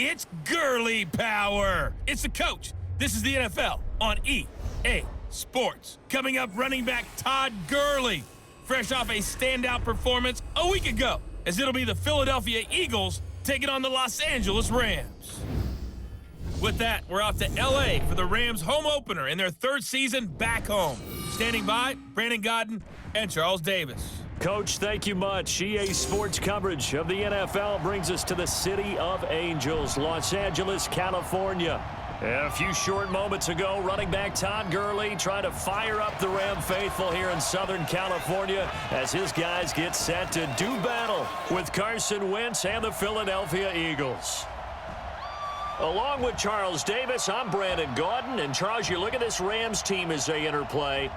It's Gurley power. It's the coach. This is the NFL on EA Sports. Coming up, running back Todd Gurley, fresh off a standout performance a week ago, as it'll be the Philadelphia Eagles taking on the Los Angeles Rams. With that, we're off to L.A. for the Rams' home opener in their third season back home. Standing by, Brandon Godden and Charles Davis. Coach, thank you much. EA Sports coverage of the NFL brings us to the City of Angels, Los Angeles, California. A few short moments ago, running back Todd Gurley trying to fire up the Ram faithful here in Southern California as his guys get set to do battle with Carson Wentz and the Philadelphia Eagles. Along with Charles Davis, I'm Brandon Gaudin. And Charles, you look at this Rams team as they interplay.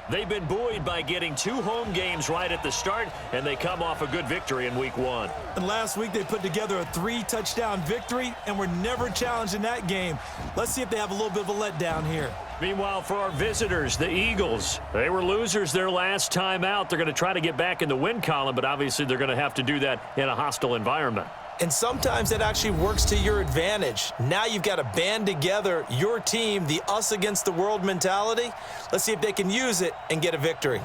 They've been buoyed by getting 2 home games right at the start, and they come off a good victory in Week 1. And last week they put together a 3-touchdown victory, and were never challenged in that game. Let's see if they have a little bit of a letdown here. Meanwhile, for our visitors, the Eagles, they were losers their last time out. They're going to try to get back in the win column, but obviously they're going to have to do that in a hostile environment. And sometimes that actually works to your advantage. Now you've got to band together your team, the us against the world mentality. Let's see if they can use it and get a victory.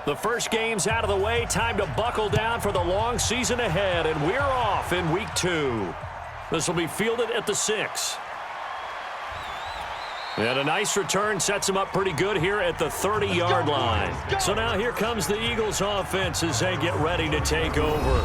The first game's out of the way. Time to buckle down for the long season ahead, and we're off in Week 2. This will be fielded at the 6. And a nice return sets them up pretty good here at the 30-yard line. So now here comes the Eagles offense as they get ready to take over.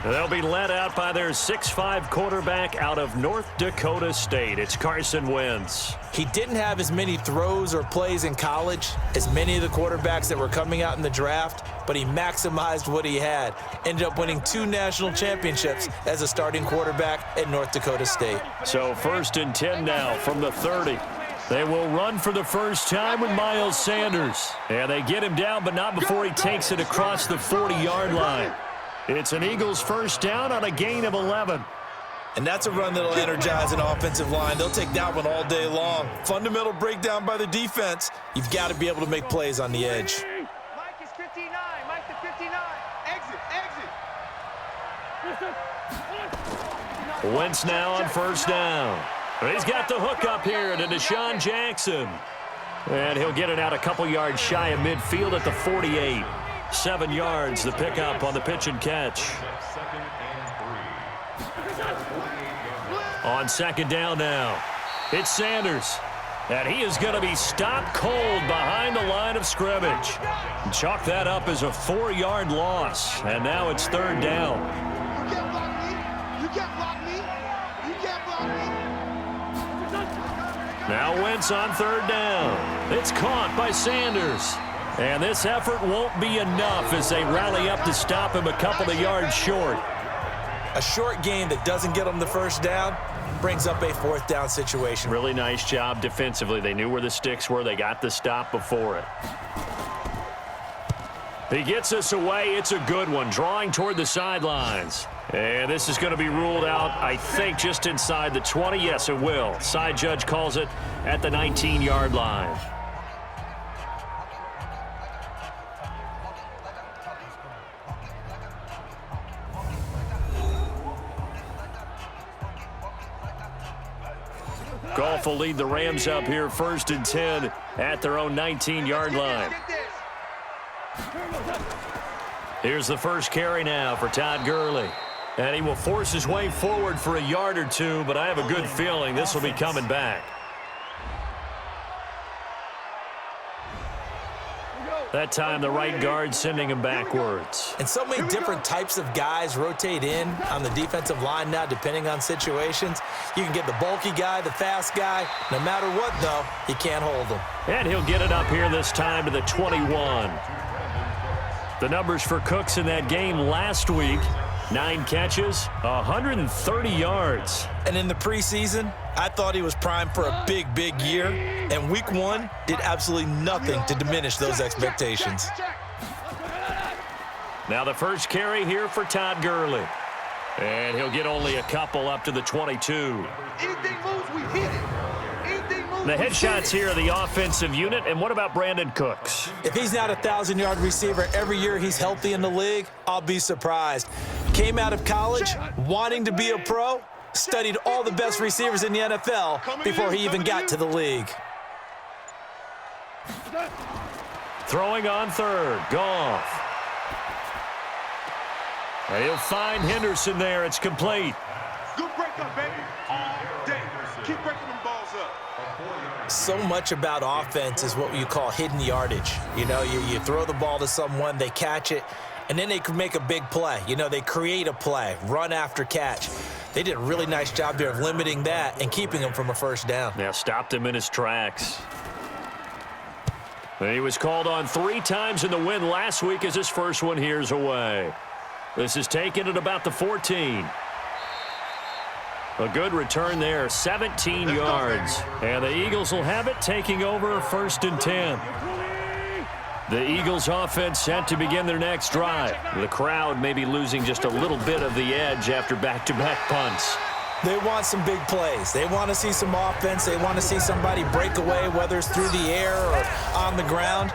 They'll be led out by their 6'5" quarterback out of North Dakota State. It's Carson Wentz. He didn't have as many throws or plays in college as many of the quarterbacks that were coming out in the draft, but he maximized what he had. Ended up winning 2 national championships as a starting quarterback at North Dakota State. So 1st and 10 now from the 30. They will run for the first time with Miles Sanders. And they get him down, but not before he takes it across the 40-yard line. It's an Eagles first down on a gain of 11. And that's a run that'll energize an offensive line. They'll take that one all day long. Fundamental breakdown by the defense. You've got to be able to make plays on the edge. Mike is 59. Mike to 59. Exit. Wentz now on first down. He's got the hook up here to Deshaun Jackson. And he'll get it out a couple yards shy of midfield at the 48. 7 yards, the pickup on the pitch and catch. On second down now, it's Sanders. And he is going to be stopped cold behind the line of scrimmage. Chalk that up as a 4-yard loss. And now it's third down. You can't block me. You can't block me. You can't block me. Now Wentz on third down. It's caught by Sanders. And this effort won't be enough as they rally up to stop him a couple of yards short. A short gain that doesn't get them the first down brings up a 4th down situation. Really nice job defensively. They knew where the sticks were. They got the stop before it. He gets us away. It's a good one, drawing toward the sidelines. And this is going to be ruled out, I think, just inside the 20. Yes, it will. Side judge calls it at the 19-yard line. Goff will lead the Rams up here 1st and 10 at their own 19-yard line. Here's the first carry now for Todd Gurley. And he will force his way forward for a yard or 2, but I have a good feeling this will be coming back. That time, the right guard sending him backwards. And so many different types of guys rotate in on the defensive line now, depending on situations. You can get the bulky guy, the fast guy. No matter what, though, you can't hold him. And he'll get it up here this time to the 21. The numbers for Cooks in that game last week, 9 catches, 130 yards. And in the preseason, I thought he was primed for a big, big year. And week 1 did absolutely nothing to diminish those expectations. Now the first carry here for Todd Gurley. And he'll get only a couple up to the 22. Anything moves, we hit it. The headshots here of the offensive unit. And what about Brandon Cooks? If he's not a 1,000-yard receiver every year he's healthy in the league, I'll be surprised. Came out of college wanting to be a pro, studied all the best receivers in the NFL before he even got to the league. Throwing on third, Goff. And he'll find Henderson there. It's complete. Good breakup, baby. All day. Keep breaking them balls up. So much about offense is what you call hidden yardage. You know, you throw the ball to someone, they catch it, and then they can make a big play. You know, they create a play, run after catch. They did a really nice job there of limiting that and keeping him from a first down. Now stopped him in his tracks. And he was called on 3 times in the win last week as his first one here's away. This is taken at about the 14. A good return there, 17 yards. And the Eagles will have it, taking over 1st and 10. The Eagles offense set to begin their next drive. The crowd may be losing just a little bit of the edge after back-to-back punts. They want some big plays. They want to see some offense. They want to see somebody break away, whether it's through the air or on the ground.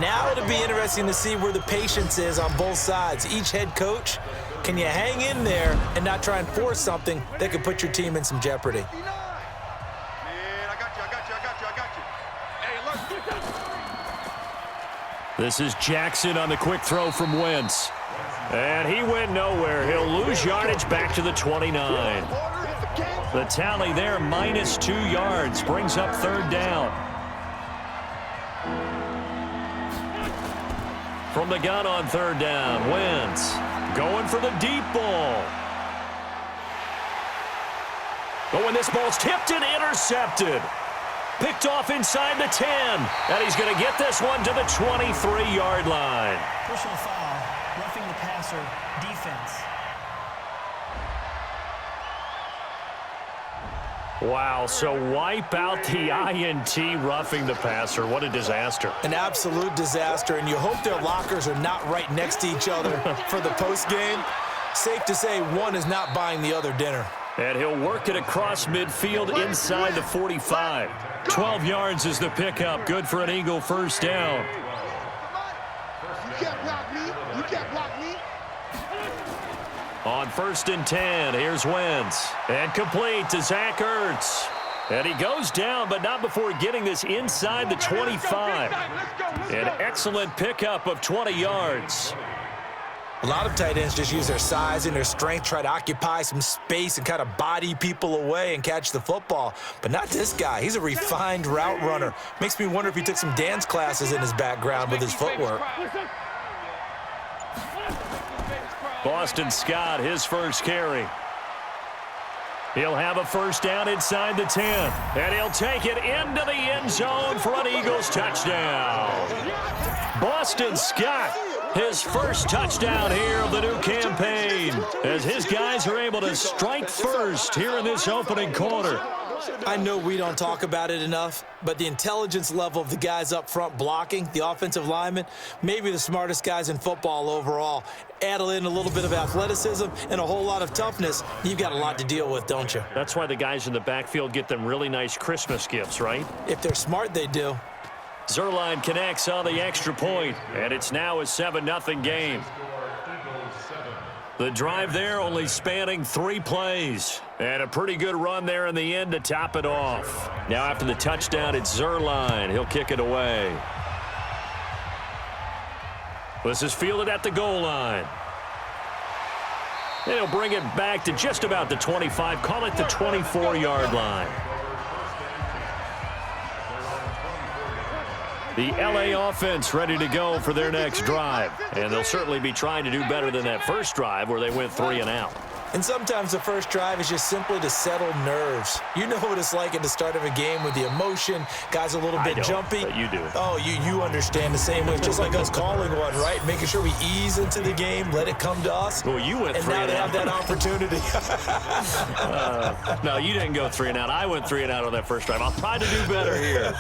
Now it'll be interesting to see where the patience is on both sides. Each head coach, can you hang in there and not try and force something that could put your team in some jeopardy? Man, I got you. Hey, look. This is Jackson on the quick throw from Wentz. And he went nowhere. He'll lose yardage back to the 29. The tally there, -2 yards, brings up 3rd down. From the gun on 3rd down, Wentz going for the deep ball. But when this ball's tipped and intercepted, picked off inside the 10, and he's going to get this one to the 23-yard line. Personal foul, roughing the passer, defense. Wow, so wipe out the INT, roughing the passer. What a disaster. An absolute disaster, and you hope their lockers are not right next to each other for the postgame. Safe to say one is not buying the other dinner. And he'll work it across midfield inside the 45. 12 yards is the pickup. Good for an Eagle first down. You can't block me. You can't block me. On 1st and 10, here's Wentz. And complete to Zach Ertz. And he goes down, but not before getting this inside the 25. An excellent pickup of 20 yards. A lot of tight ends just use their size and their strength, try to occupy some space and kind of body people away and catch the football. But not this guy. He's a refined route runner. Makes me wonder if he took some dance classes in his background with his footwork. Boston Scott, his first carry. He'll have a first down inside the 10. And he'll take it into the end zone for an Eagles touchdown. Boston Scott, his first touchdown here of the new campaign, as his guys are able to strike first here in this opening quarter. I know we don't talk about it enough, but the intelligence level of the guys up front blocking, the offensive linemen, maybe the smartest guys in football overall. Add in a little bit of athleticism and a whole lot of toughness, you've got a lot to deal with, don't you? That's why the guys in the backfield get them really nice Christmas gifts, right? If they're smart, they do. Zuerlein connects on the extra point, and it's now a 7-0 game. The drive there only spanning 3 plays. And a pretty good run there in the end to top it off. Now after the touchdown, it's Zuerlein. He'll kick it away. This is fielded at the goal line. And he'll bring it back to just about the 25. Call it the 24-yard line. The LA offense ready to go for their next drive. And they'll certainly be trying to do better than that first drive where they went 3 and out. And sometimes the first drive is just simply to settle nerves. You know what it's like at the start of a game with the emotion. Guys a little bit jumpy. But you do. Oh, you understand the same way. It's just like us calling one, right? Making sure we ease into the game, let it come to us. Well, you went 3 and out. And now they have that opportunity. No, you didn't go 3 and out. I went 3 and out on that first drive. I'll try to do better here.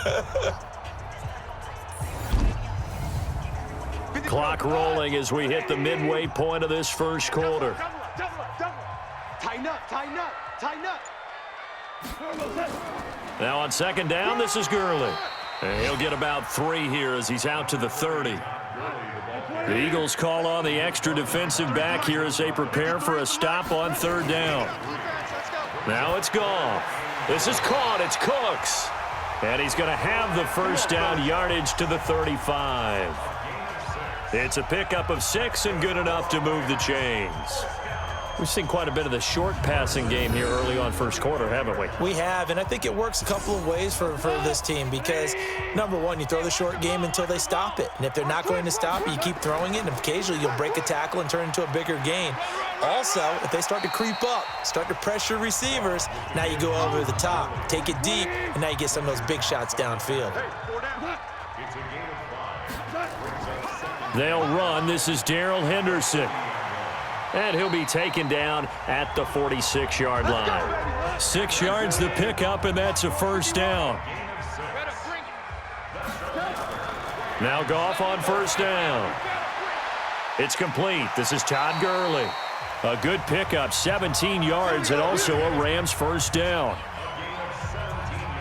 Clock rolling as we hit the midway point of this first quarter. Tighten up, tighten up, tighten up. Now on second down, this is Gurley. And he'll get about 3 here as he's out to the 30. The Eagles call on the extra defensive back here as they prepare for a stop on third down. Now it's Goff. This is caught. It's Cooks. And he's going to have the first down yardage to the 35. It's a pickup of 6 and good enough to move the chains. We've seen quite a bit of the short passing game here early on first quarter, haven't we? We have, and I think it works a couple of ways for this team because, number one, you throw the short game until they stop it. And if they're not going to stop it, you keep throwing it, and occasionally you'll break a tackle and turn it into a bigger gain. Also, if they start to creep up, start to pressure receivers, now you go over the top, take it deep, and now you get some of those big shots downfield. They'll run. This is Darrell Henderson. And he'll be taken down at the 46-yard line. 6 yards the pickup, and that's a first down. Now Goff on first down. It's complete. This is Todd Gurley. A good pickup, 17 yards, and also a Rams first down.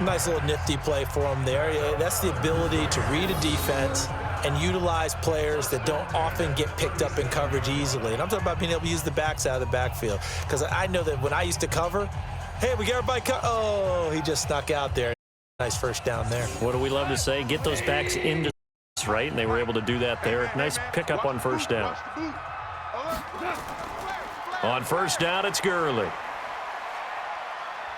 Nice little nifty play for him there. That's the ability to read a defense and utilize players that don't often get picked up in coverage easily. And I'm talking about being able to use the backs out of the backfield. Because I know that when I used to cover, hey, we got everybody oh, he just snuck out there. Nice first down there. What do we love to say? Get those backs into right, and they were able to do that there. Nice pickup on first down. On first down, it's Gurley.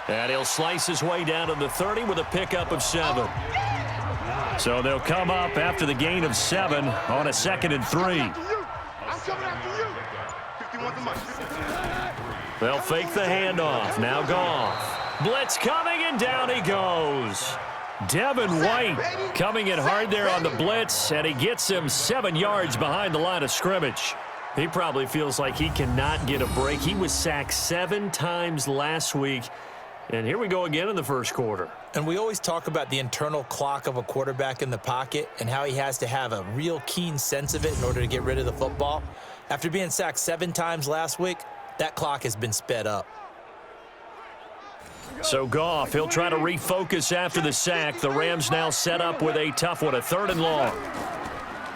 And he'll slice his way down to the 30 with a pickup of 7. So they'll come up after the gain of 7 on a 2nd and 3. They'll fake the handoff. Now Goff. Blitz coming, and down he goes. Devin White coming in hard there on the blitz, and he gets him 7 yards behind the line of scrimmage. He probably feels like he cannot get a break. He was sacked 7 times last week. And here we go again in the first quarter. And we always talk about the internal clock of a quarterback in the pocket and how he has to have a real keen sense of it in order to get rid of the football. After being sacked 7 times last week, that clock has been sped up. So Goff, he'll try to refocus after the sack. The Rams now set up with a tough one, a 3rd and long.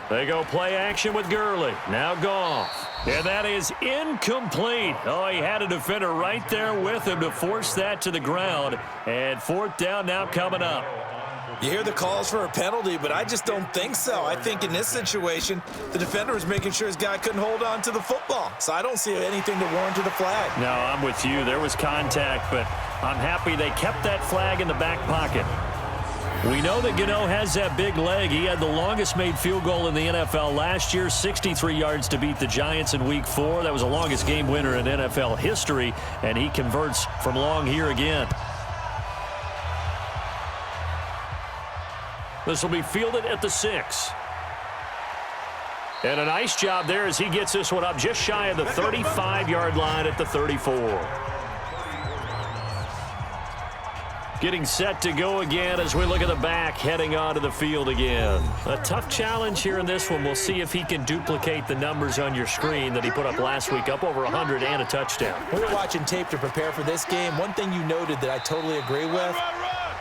They go play action with Gurley. Now Goff. And that is incomplete. Oh, he had a defender right there with him to force that to the ground. And 4th down now coming up. You hear the calls for a penalty, but I just don't think so. I think in this situation, the defender was making sure his guy couldn't hold on to the football. So I don't see anything to warrant a flag. No, I'm with you. There was contact, but I'm happy they kept that flag in the back pocket. We know that Gano has that big leg. He had the longest made field goal in the NFL last year, 63 yards to beat the Giants in Week 4. That was the longest game winner in NFL history, and he converts from long here again. This will be fielded at the 6. And a nice job there as he gets this one up just shy of the 35-yard line at the 34. Getting set to go again as we look at the back, heading onto the field again. A tough challenge here in this one. We'll see if he can duplicate the numbers on your screen that he put up last week, up over 100 and a touchdown. We were watching tape to prepare for this game. One thing you noted that I totally agree with,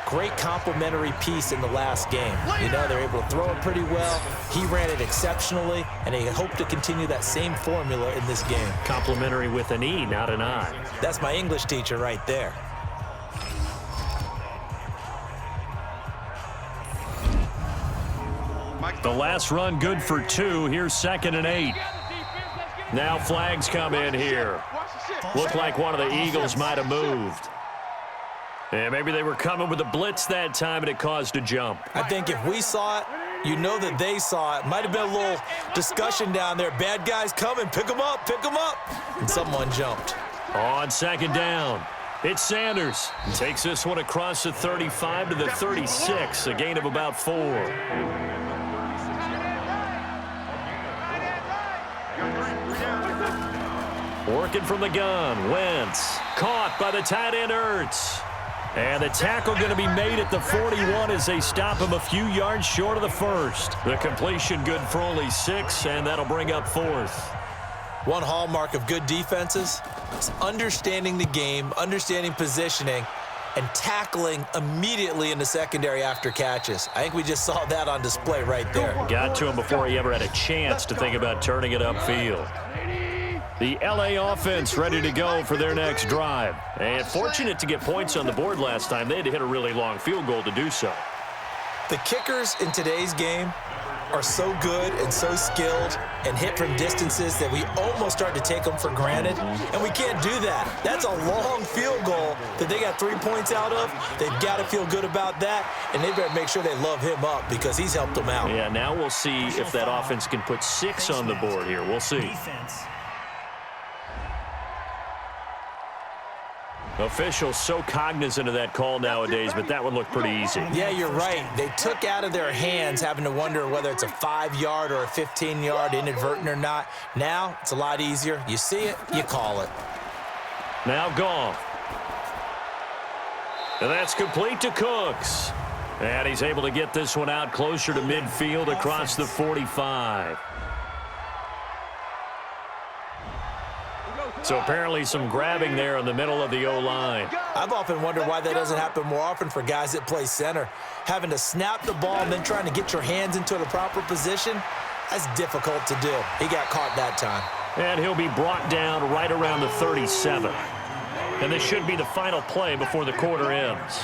great complimentary piece in the last game. You know, they're able to throw it pretty well. He ran it exceptionally, and they hope to continue that same formula in this game. Complimentary with an E, not an I. That's my English teacher right there. The last run good for 2. Here's 2nd and 8. Now flags come in here. Looked like one of the Eagles might have moved. And maybe they were coming with a blitz that time, and it caused a jump. I think if we saw it, You know that they saw it. Might have been a little discussion down there. Bad guys coming. Pick them up. Pick them up. And someone jumped. On second down, it's Sanders. Takes this one across the 35 to the 36, a gain of about 4. Working from the gun, Wentz. Caught by the tight end, Ertz. And the tackle going to be made at the 41 as they stop him a few yards short of the first. The completion good for only 6, and that'll bring up 4th. One hallmark of good defenses is understanding the game, understanding positioning, and tackling immediately in the secondary after catches. I think we just saw that on display right there. Got to him before he ever had a chance to think about turning it upfield. The LA offense ready to go for their next drive. And fortunate to get points on the board last time. They had to hit a really long field goal to do so. The kickers in today's game are so good and so skilled and hit from distances that we almost start to take them for granted. And we can't do that. That's a long field goal that they got 3 points out of. They've got to feel good about that, and they better make sure they love him up because he's helped them out. Yeah, now we'll see if that offense can put 6 on the board here. We'll see. Defense. Officials so cognizant of that call nowadays, but that one looked pretty easy. Yeah, you're right. They took out of their hands having to wonder whether it's a 5-yard or a 15-yard, inadvertent or not. Now, it's a lot easier. You see it, you call it. Now Goff. And that's complete to Cooks. And he's able to get this one out closer to midfield across the 45. So apparently some grabbing there in the middle of the O-line. I've often wondered why that doesn't happen more often for guys that play center. Having to snap the ball and then trying to get your hands into the proper position, that's difficult to do. He got caught that time. And he'll be brought down right around the 37. And this should be the final play before the quarter ends.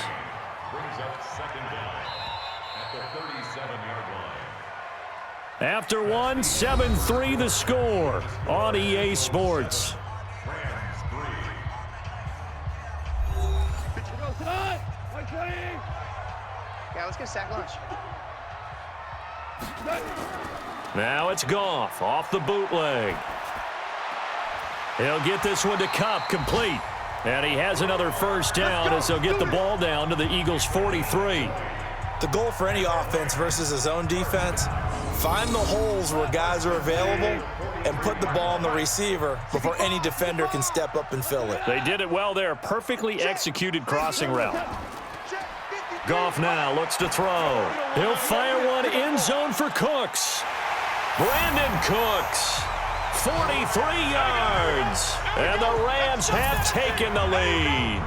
After one, 7-3 the score on EA Sports. Yeah, let's get sack lunch. Now it's Goff off the bootleg. He'll get this one to Kupp, complete. And he has another first down as they'll get the ball down to the Eagles' 43. The goal for any offense versus his own defense, find the holes where guys are available and put the ball on the receiver before any defender can step up and fill it. They did it well there. Perfectly executed crossing route. Goff now looks to throw. He'll fire one end zone for Cooks. Brandon Cooks, 43 yards. And the Rams have taken the lead.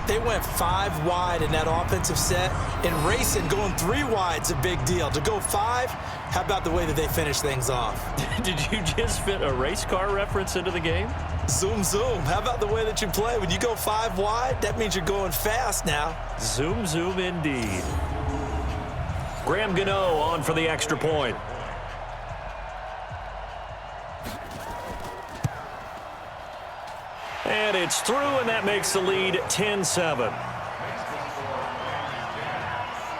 They went 5 wide in that offensive set, and racing going 3 wide's a big deal. To go 5, how about the way that they finish things off? Did you just fit a race car reference into the game? Zoom, zoom. How about the way that you play? When you go 5 wide, that means you're going fast now. Zoom, zoom indeed. Graham Gano on for the extra point. And it's through, and that makes the lead 10-7.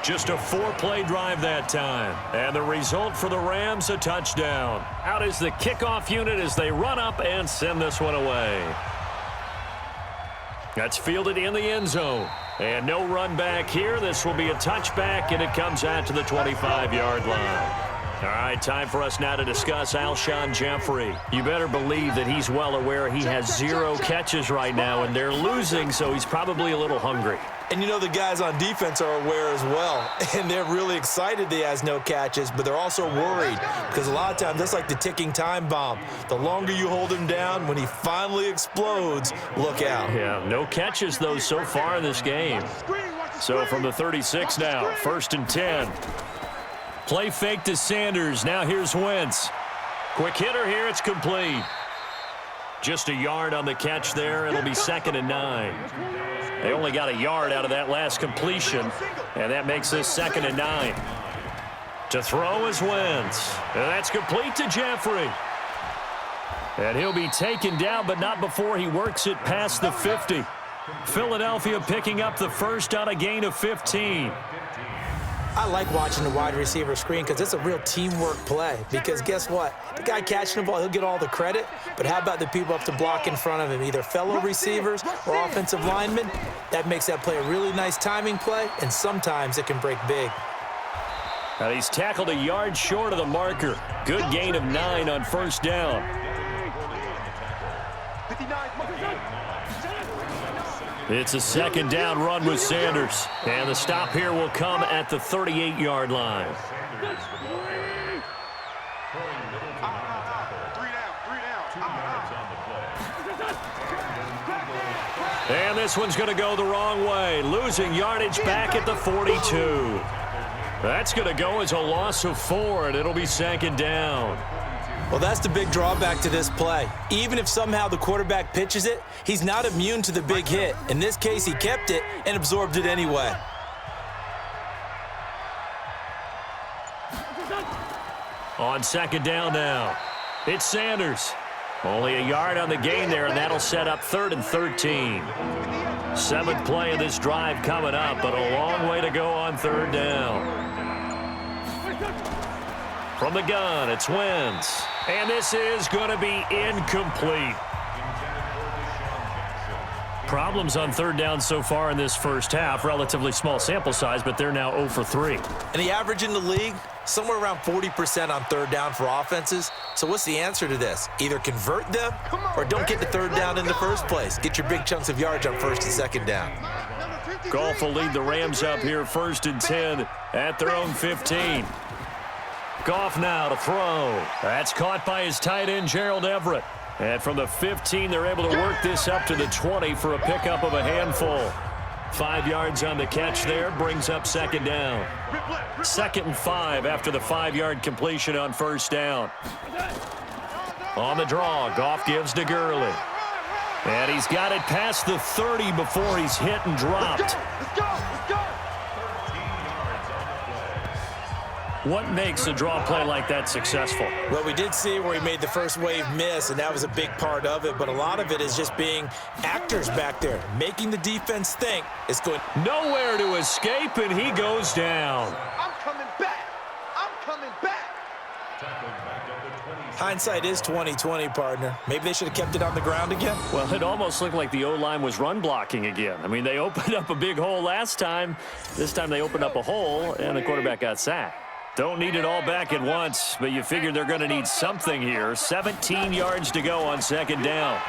Just a 4-play drive that time. And the result for the Rams, a touchdown. Out is the kickoff unit as they run up and send this one away. That's fielded in the end zone. And no run back here. This will be a touchback, and it comes out to the 25-yard line. All right, time for us now to discuss Alshon Jeffrey. You better believe that he's well aware he has 0 catches right now, and they're losing, so he's probably a little hungry. And you know the guys on defense are aware as well, and they're really excited that he has no catches, but they're also worried because a lot of times that's like the ticking time bomb. The longer you hold him down, when he finally explodes, look out. Yeah, no catches, though, so far in this game. So from the 36 now, 1st and 10. Play fake to Sanders. Now here's Wentz. Quick hitter here. It's complete. Just a yard on the catch there. It'll be 2nd and 9. They only got a yard out of that last completion, and that makes this 2nd and 9. To throw is Wentz. And that's complete to Jeffrey. And he'll be taken down, but not before he works it past the 50. Philadelphia picking up the first on a gain of 15. I like watching the wide receiver screen because it's a real teamwork play. Because guess what? The guy catching the ball, he'll get all the credit. But how about the people up to block in front of him, either fellow receivers or offensive linemen? That makes that play a really nice timing play, and sometimes it can break big. And he's tackled a yard short of the marker. Good gain of 9 on first down. 59. It's a second down run with Sanders. And the stop here will come at the 38-yard line. 3 down. And this one's going to go the wrong way. Losing yardage back at the 42. That's going to go as a loss of 4, and it'll be second down. Well, that's the big drawback to this play. Even if somehow the quarterback pitches it, he's not immune to the big hit. In this case, he kept it and absorbed it anyway. On second down now, it's Sanders. Only a yard on the gain there, and that'll set up 3rd and 13. 7th play of this drive coming up, but a long way to go on 3rd down. From the gun, it's Wentz. And this is going to be incomplete. Problems on 3rd down so far in this first half. Relatively small sample size, but they're now 0 for 3. And the average in the league, somewhere around 40% on 3rd down for offenses. So what's the answer to this? Either convert them or don't get to 3rd down in the first place. Get your big chunks of yards on 1st and 2nd down. Goff will lead the Rams up here 1st and 10 at their own 15. Goff now to throw. That's caught by his tight end, Gerald Everett. And from the 15, they're able to work this up to the 20 for a pickup of a handful. 5 yards on the catch there, brings up 2nd down. 2nd and 5 after the 5-yard completion on 1st down. On the draw, Goff gives to Gurley. And he's got it past the 30 before he's hit and dropped. Let's go. What makes a draw play like that successful? Well, we did see where he made the first wave miss, and that was a big part of it. But a lot of it is just being actors back there, making the defense think it's going. Nowhere to escape, and he goes down. I'm coming back. Hindsight is 20/20, partner. Maybe they should have kept it on the ground again. Well, it almost looked like the O-line was run blocking again. I mean, they opened up a big hole last time. This time they opened up a hole, and the quarterback got sacked. Don't need it all back at once, but you figure they're going to need something here. 17 yards to go on 2nd down.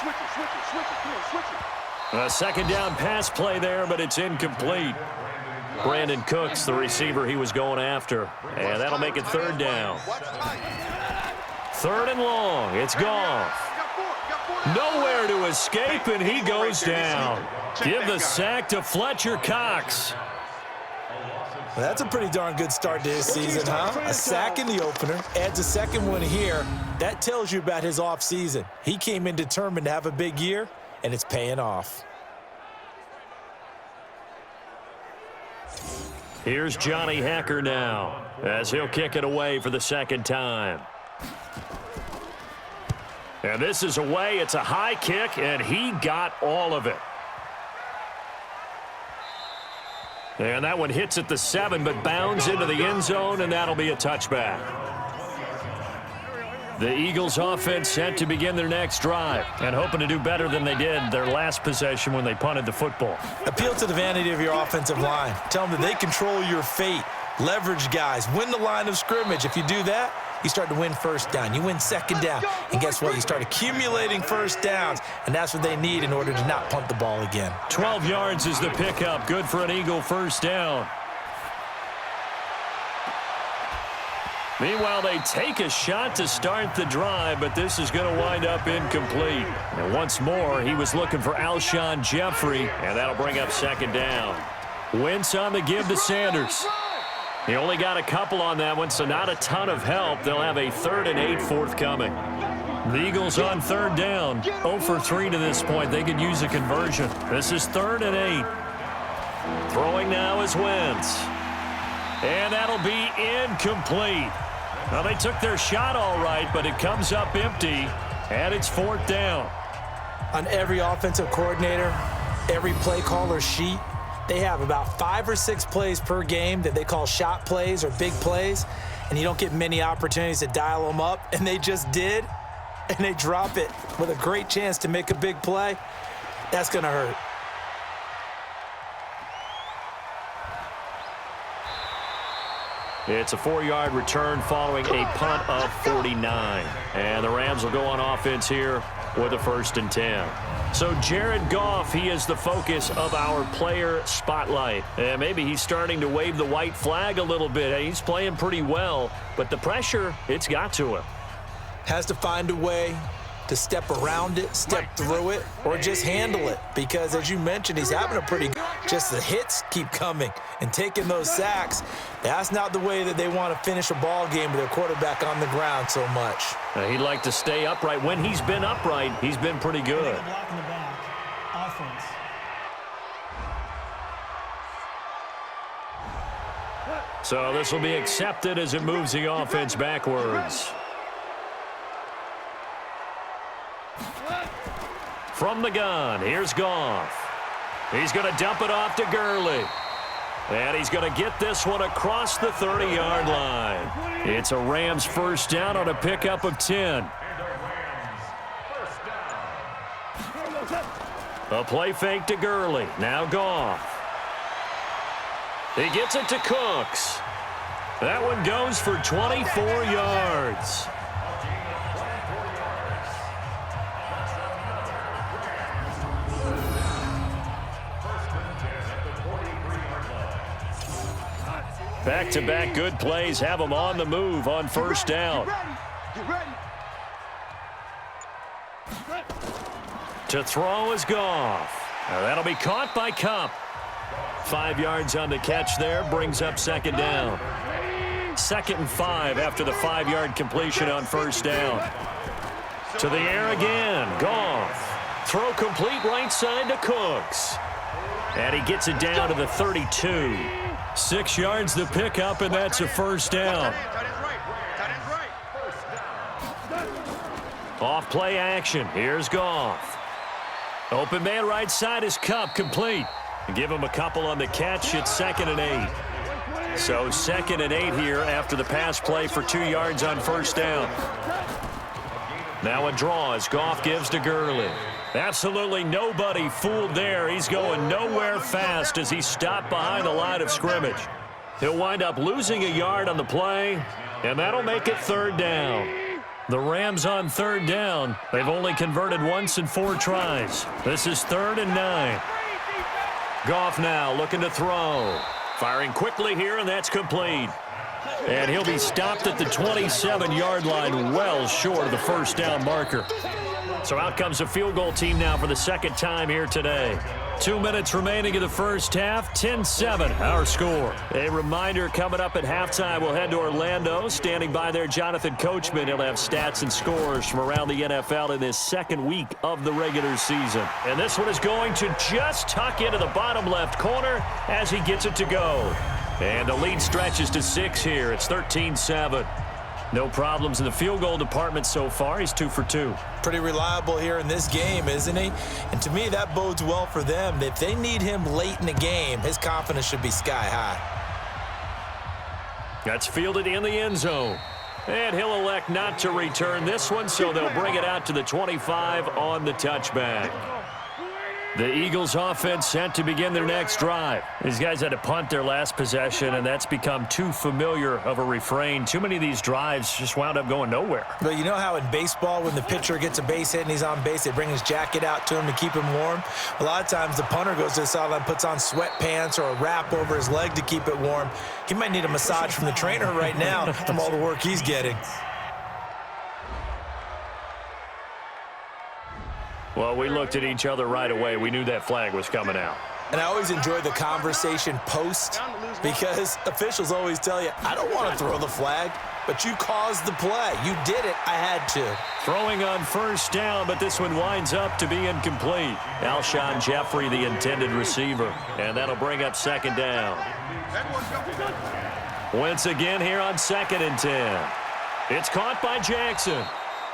Switch it. A 2nd down pass play there, but it's incomplete. Brandon Cooks, the receiver he was going after. And that'll make it 3rd down. 3rd and long. It's Goff. Nowhere to escape, and he goes down. Give the sack to Fletcher Cox. Well, that's a pretty darn good start to his season, huh? A sack in the opener, adds a second one here. That tells you about his offseason. He came in determined to have a big year, and it's paying off. Here's Johnny Hekker now, as he'll kick it away for the 2nd time. And this is away. It's a high kick, and he got all of it. And that one hits at the 7, but bounds into the end zone, and that'll be a touchback. The Eagles offense set to begin their next drive and hoping to do better than they did their last possession when they punted the football. Appeal to the vanity of your offensive line. Tell them that they control your fate. Leverage guys. Win the line of scrimmage. If you do that, you start to win 1st down. You win 2nd down. And guess what? You start accumulating 1st downs, and that's what they need in order to not punt the ball again. 12 yards is the pickup. Good for an Eagle 1st down. Meanwhile, they take a shot to start the drive, but this is going to wind up incomplete. And once more, he was looking for Alshon Jeffrey, and that'll bring up 2nd down. Wentz on the give to Sanders. He only got a couple on that one, so not a ton of help. They'll have a 3rd and 8 forthcoming. The Eagles on 3rd down. 0 for 3 to this point. They could use a conversion. This is 3rd and 8. Throwing now is Wentz. And that'll be incomplete. Now, they took their shot all right, but it comes up empty, and it's 4th down. On every offensive coordinator, every play caller sheet, They have about 5 or 6 plays per game that they call shot plays or big plays, and you don't get many opportunities to dial them up, and they just did, and they drop it with a great chance to make a big play. That's going to hurt. It's a 4-yard return following a punt of 49. And the Rams will go on offense here with a 1st and 10. So Jared Goff, he is the focus of our player spotlight. And maybe he's starting to wave the white flag a little bit. He's playing pretty well, but the pressure, it's got to him. Has to find a way to step around it, step through it, or just handle it. Because as you mentioned, he's having a pretty good, just the hits keep coming and taking those sacks. That's not the way that they want to finish a ball game with their quarterback on the ground so much. He'd like to stay upright. When he's been upright, he's been pretty good. Block in the back. Offense. So this will be accepted as it moves the offense backwards. From the gun, here's Goff. He's going to dump it off to Gurley. And he's going to get this one across the 30-yard line. It's a Rams 1st down on a pickup of 10. A play fake to Gurley. Now Goff. He gets it to Cooks. That one goes for 24 yards. Back-to-back good plays have them on the move on 1st down. To throw is Goff. Now that'll be caught by Kupp. 5 yards on the catch there, brings up 2nd down. 2nd and 5 after the 5-yard completion on 1st down. To the air again, Goff. Throw complete right side to Cooks. And he gets it down to the 32. 6 yards the pickup, and that's a 1st down. Off play action. Here's Goff. Open man right side is Kupp, complete. Give him a couple on the catch. It's 2nd and 8. So 2nd and 8 here after the pass play for 2 yards on 1st down. Now a draw as Goff gives to Gurley. Absolutely nobody fooled there. He's going nowhere fast as he stopped behind the line of scrimmage. He'll wind up losing a yard on the play, and that'll make it 3rd down. The Rams on 3rd down. They've only converted once in 4 tries. This is 3rd and 9. Goff now looking to throw. Firing quickly here, and that's complete. And he'll be stopped at the 27-yard line, well short of the 1st down marker. So out comes a field goal team now for the 2nd time here today. 2 minutes remaining in the 1st half, 10-7 our score. A reminder, coming up at halftime, we'll head to Orlando. Standing by there, Jonathan Coachman. He'll have stats and scores from around the NFL in this 2nd week of the regular season. And this one is going to just tuck into the bottom left corner as he gets it to go. And the lead stretches to 6 here. It's 13-7. No problems in the field goal department so far. He's 2 for 2. Pretty reliable here in this game, isn't he? And to me, that bodes well for them. If they need him late in the game, his confidence should be sky high. That's fielded in the end zone. And he'll elect not to return this one, so they'll bring it out to the 25 on the touchback. The Eagles offense set to begin their next drive. These guys had to punt their last possession, and that's become too familiar of a refrain. Too many of these drives just wound up going nowhere. But you know how in baseball, when the pitcher gets a base hit and he's on base, they bring his jacket out to him to keep him warm? A lot of times the punter goes to the sideline, puts on sweatpants or a wrap over his leg to keep it warm. He might need a massage from the trainer right now from all the work he's getting. Well, we looked at each other right away. We knew that flag was coming out. And I always enjoy the conversation post because officials always tell you, I don't want to throw the flag, but you caused the play. You did it. I had to. Throwing on 1st down, but this one winds up to be incomplete. Alshon Jeffrey, the intended receiver. And that'll bring up 2nd down. Wentz again here on 2nd and 10. It's caught by Jackson.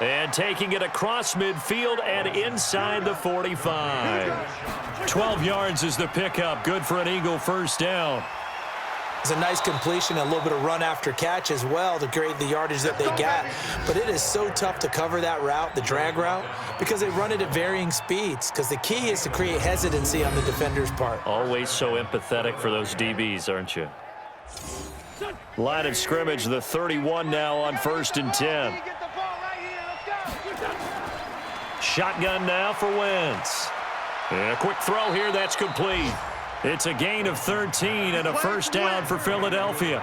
And taking it across midfield and inside the 45. 12 yards is the pickup. Good for an Eagle first down. It's a nice completion, a little bit of run after catch as well to create the yardage that they got. But it is so tough to cover that route, the drag route, because they run it at varying speeds. Because the key is to create hesitancy on the defender's part. Always so empathetic for those DBs, aren't you? Line of scrimmage, the 31 now on 1st and 10. Shotgun now for Wentz. And a quick throw here, that's complete. It's a gain of 13 and a first down for Philadelphia.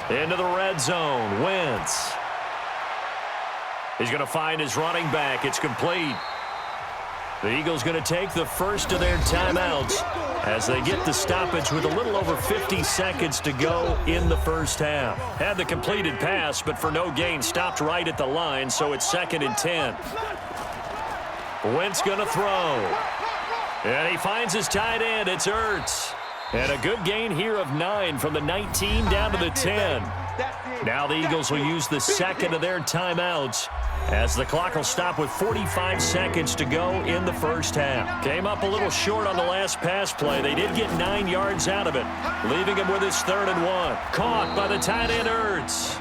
Into the red zone, Wentz. He's going to find his running back. It's complete. The Eagles going to take the first of their timeouts as they get the stoppage with a little over 50 seconds to go in the first half. Had the completed pass, but for no gain, stopped right at the line, so it's 2nd and 10. Wentz going to throw. And he finds his tight end. It's Ertz. And a good gain here of 9 from the 19 down to the 10. Now the Eagles will use the second of their timeouts as the clock will stop with 45 seconds to go in the first half. Came up a little short on the last pass play. They did get 9 yards out of it, leaving him with his 3rd and 1. Caught by the tight end Ertz.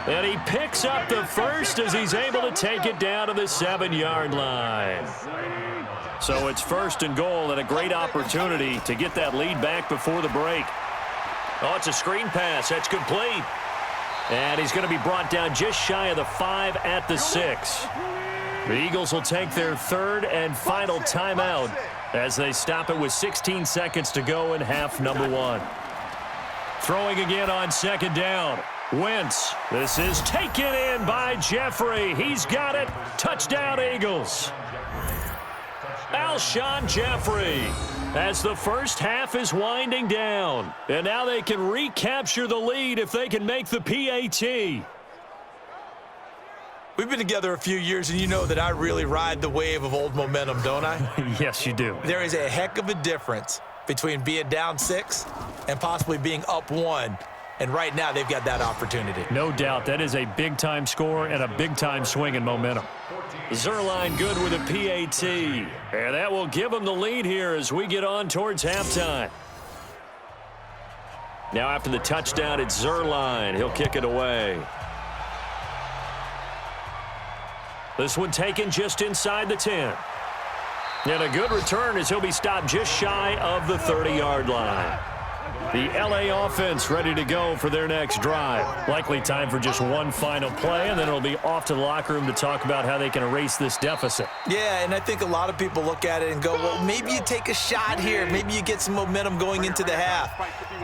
And he picks up the first as he's able to take it down to the 7-yard line. So it's 1st and goal and a great opportunity to get that lead back before the break. Oh, it's a screen pass. That's complete. And he's going to be brought down just shy of the 5 at the 6. The Eagles will take their 3rd and final timeout as they stop it with 16 seconds to go in half number 1. Throwing again on 2nd down. Wentz. This is taken in by Jeffrey. He's got it. Touchdown, Eagles. Alshon Jeffrey as the first half is winding down. And now they can recapture the lead if they can make the PAT. We've been together a few years, and you know that I really ride the wave of old momentum, don't I? Yes, you do. There is a heck of a difference between being down 6 and possibly being up 1. And right now, they've got that opportunity. No doubt. That is a big-time score and a big-time swing in momentum. Zuerlein good with a PAT. And that will give them the lead here as we get on towards halftime. Now after the touchdown, it's Zuerlein. He'll kick it away. This one taken just inside the 10. And a good return as he'll be stopped just shy of the 30-yard line. The LA offense ready to go for their next drive. Likely time for just one final play, and then it'll be off to the locker room to talk about how they can erase this deficit. Yeah, and I think a lot of people look at it and go, well, maybe you take a shot here. Maybe you get some momentum going into the half.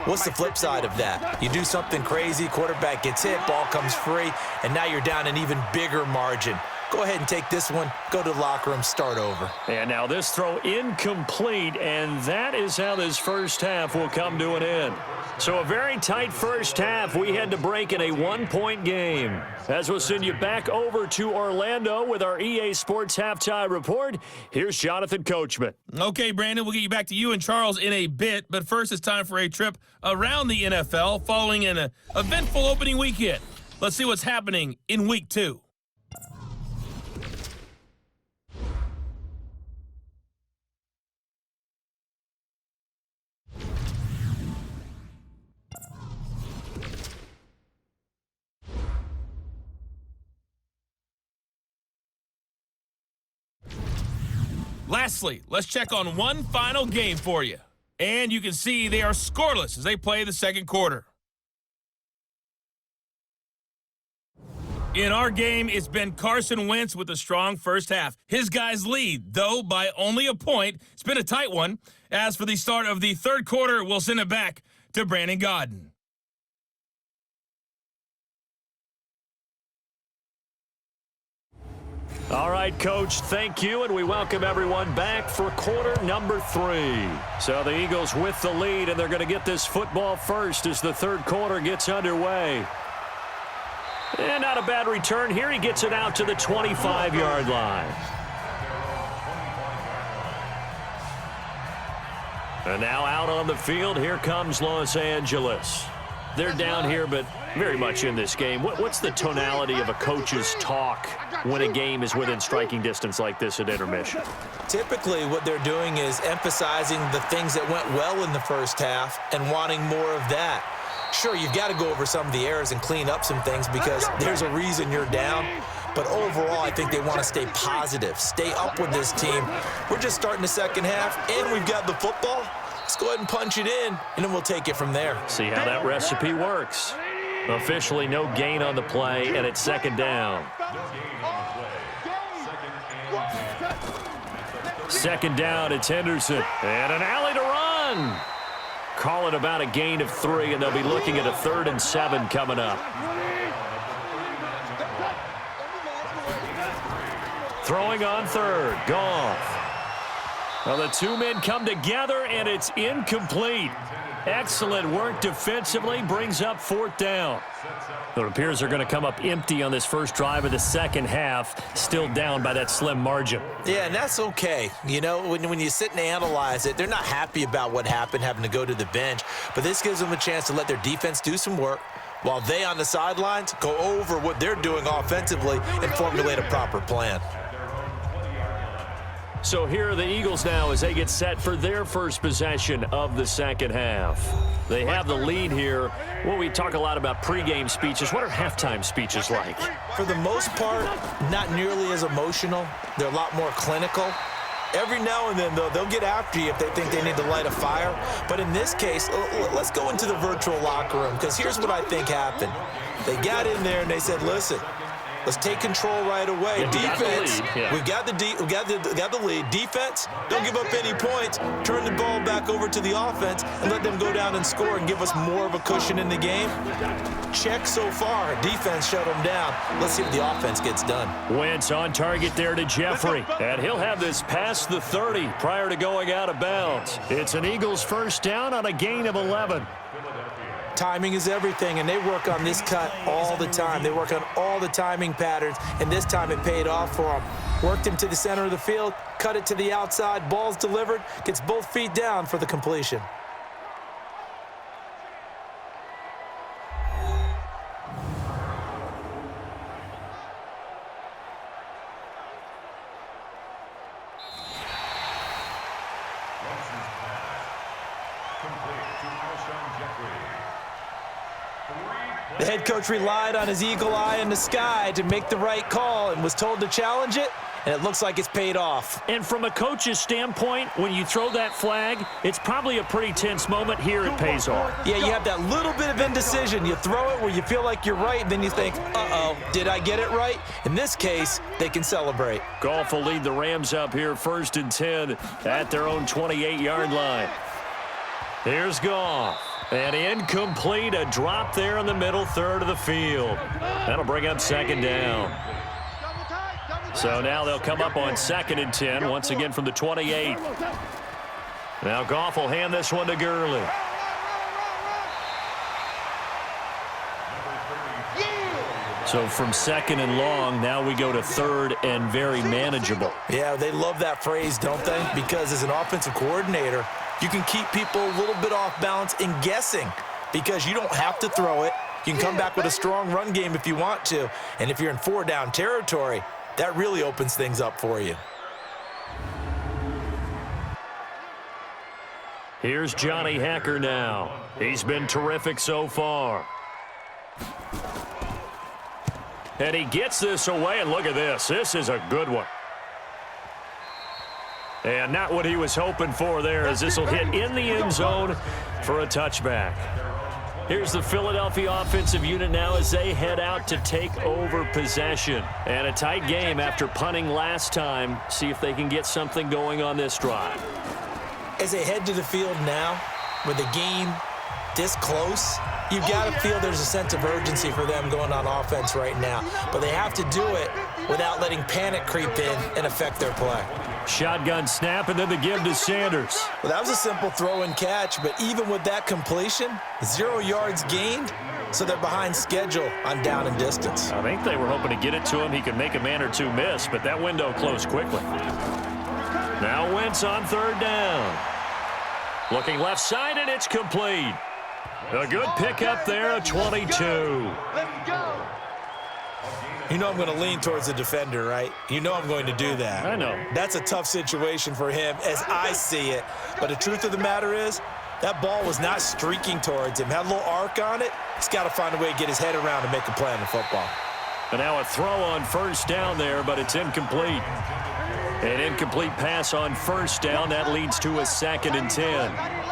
What's the flip side of that? You do something crazy, quarterback gets hit, ball comes free, and now you're down an even bigger margin. Go ahead and take this one, go to the locker room, start over. And now this throw incomplete, and that is how this first half will come to an end. So a very tight first half. We had to break in a 1-point game. As we'll send you back over to Orlando with our EA Sports Halftime Report, here's Jonathan Coachman. Okay, Brandon, we'll get you back to you and Charles in a bit, but first it's time for a trip around the NFL following an eventful opening weekend. Let's see what's happening in Week 2. Lastly, let's check on one final game for you. And you can see they are scoreless as they play the second quarter. In our game, it's been Carson Wentz with a strong first half. His guys lead, though, by only a point. It's been a tight one. As for the start of the third quarter, we'll send it back to Brandon Gaudin. All right, Coach, thank you, and we welcome everyone back for quarter number 3. So the Eagles with the lead, and they're going to get this football first as the third quarter gets underway. And not a bad return here. He gets it out to the 25-yard line. And now out on the field, here comes Los Angeles. They're down here, but very much in this game. What's the tonality of a coach's talk when a game is within striking distance like this at intermission? Typically, what they're doing is emphasizing the things that went well in the first half and wanting more of that. Sure, you've got to go over some of the errors and clean up some things because there's a reason you're down. But overall, I think they want to stay positive, stay up with this team. We're just starting the second half, and we've got the football. Let's go ahead and punch it in, and then we'll take it from there. See how that recipe works. Officially no gain on the play, and it's second down. Second down, it's Henderson. And an alley to run. Call it about a gain of 3, and they'll be looking at a 3rd and 7 coming up. Throwing on third, Goff. Well, the two men come together, and it's incomplete. Excellent work defensively, brings up 4th down. It appears they're going to come up empty on this first drive of the second half, still down by that slim margin. Yeah, and that's okay. You know, when you sit and analyze it, they're not happy about what happened, having to go to the bench. But this gives them a chance to let their defense do some work while they on the sidelines go over what they're doing offensively and formulate a proper plan. So here are the Eagles now as they get set for their first possession of the second half. They have the lead here. Well, we talk a lot about pregame speeches. What are halftime speeches like? For the most part, not nearly as emotional. They're a lot more clinical. Every now and then, though, they'll get after you if they think they need to light a fire. But in this case, let's go into the virtual locker room, because here's what I think happened. They got in there and they said, listen, let's take control right away. Yeah, defense, we've got we got the lead. Defense, don't give up any points. Turn the ball back over to the offense and let them go down and score and give us more of a cushion in the game. Check so far. Defense shut them down. Let's see if the offense gets done. Wentz on target there to Jeffrey. And he'll have this past the 30 prior to going out of bounds. It's an Eagles first down on a gain of 11. Timing is everything, and they work on this cut all the time. They work on all the timing patterns, and this time it paid off for them. Worked him to the center of the field, cut it to the outside, ball's delivered, gets both feet down for the completion. The head coach relied on his eagle eye in the sky to make the right call and was told to challenge it, and it looks like it's paid off. And from a coach's standpoint, when you throw that flag, it's probably a pretty tense moment. Here it pays off. Yeah, you have that little bit of indecision. You throw it where you feel like you're right, and then you think, uh-oh, did I get it right? In this case, they can celebrate. Goff will lead the Rams up here 1st and 10 at their own 28-yard line. Here's Goff. And incomplete, a drop there in the middle third of the field. That'll bring up second down. So now they'll come up on 2nd and 10, once again from the 28. Now Goff will hand this one to Gurley. So from 2nd and long, now we go to 3rd and very manageable. Yeah, they love that phrase, don't they? Because as an offensive coordinator, you can keep people a little bit off balance and guessing because you don't have to throw it. You can come back with a strong run game if you want to. And if you're in 4-down territory, that really opens things up for you. Here's Johnny Hekker now. He's been terrific so far. And he gets this away, and look at this. This is a good one. And not what he was hoping for there, as this will hit in the end zone for a touchback. Here's the Philadelphia offensive unit now as they head out to take over possession. And a tight game after punting last time. See if they can get something going on this drive. As they head to the field now, with the game this close, you've got to feel there's a sense of urgency for them going on offense right now. But they have to do it without letting panic creep in and affect their play. Shotgun snap, and then the give to Sanders. Well, that was a simple throw and catch, but even with that completion, 0 yards gained, so they're behind schedule on down and distance. I think they were hoping to get it to him. He could make a man or two miss, but that window closed quickly. Now Wentz on 3rd down. Looking left side, and it's complete. A good pickup there, 22. Let's go. You know I'm going to lean towards the defender, right? You know I'm going to do that. I know. That's a tough situation for him as I see it. But the truth of the matter is, that ball was not streaking towards him. Had a little arc on it. He's got to find a way to get his head around and make a play in the football. And now a throw on first down there, but it's incomplete. An incomplete pass on first down. That leads to a 2nd and 10.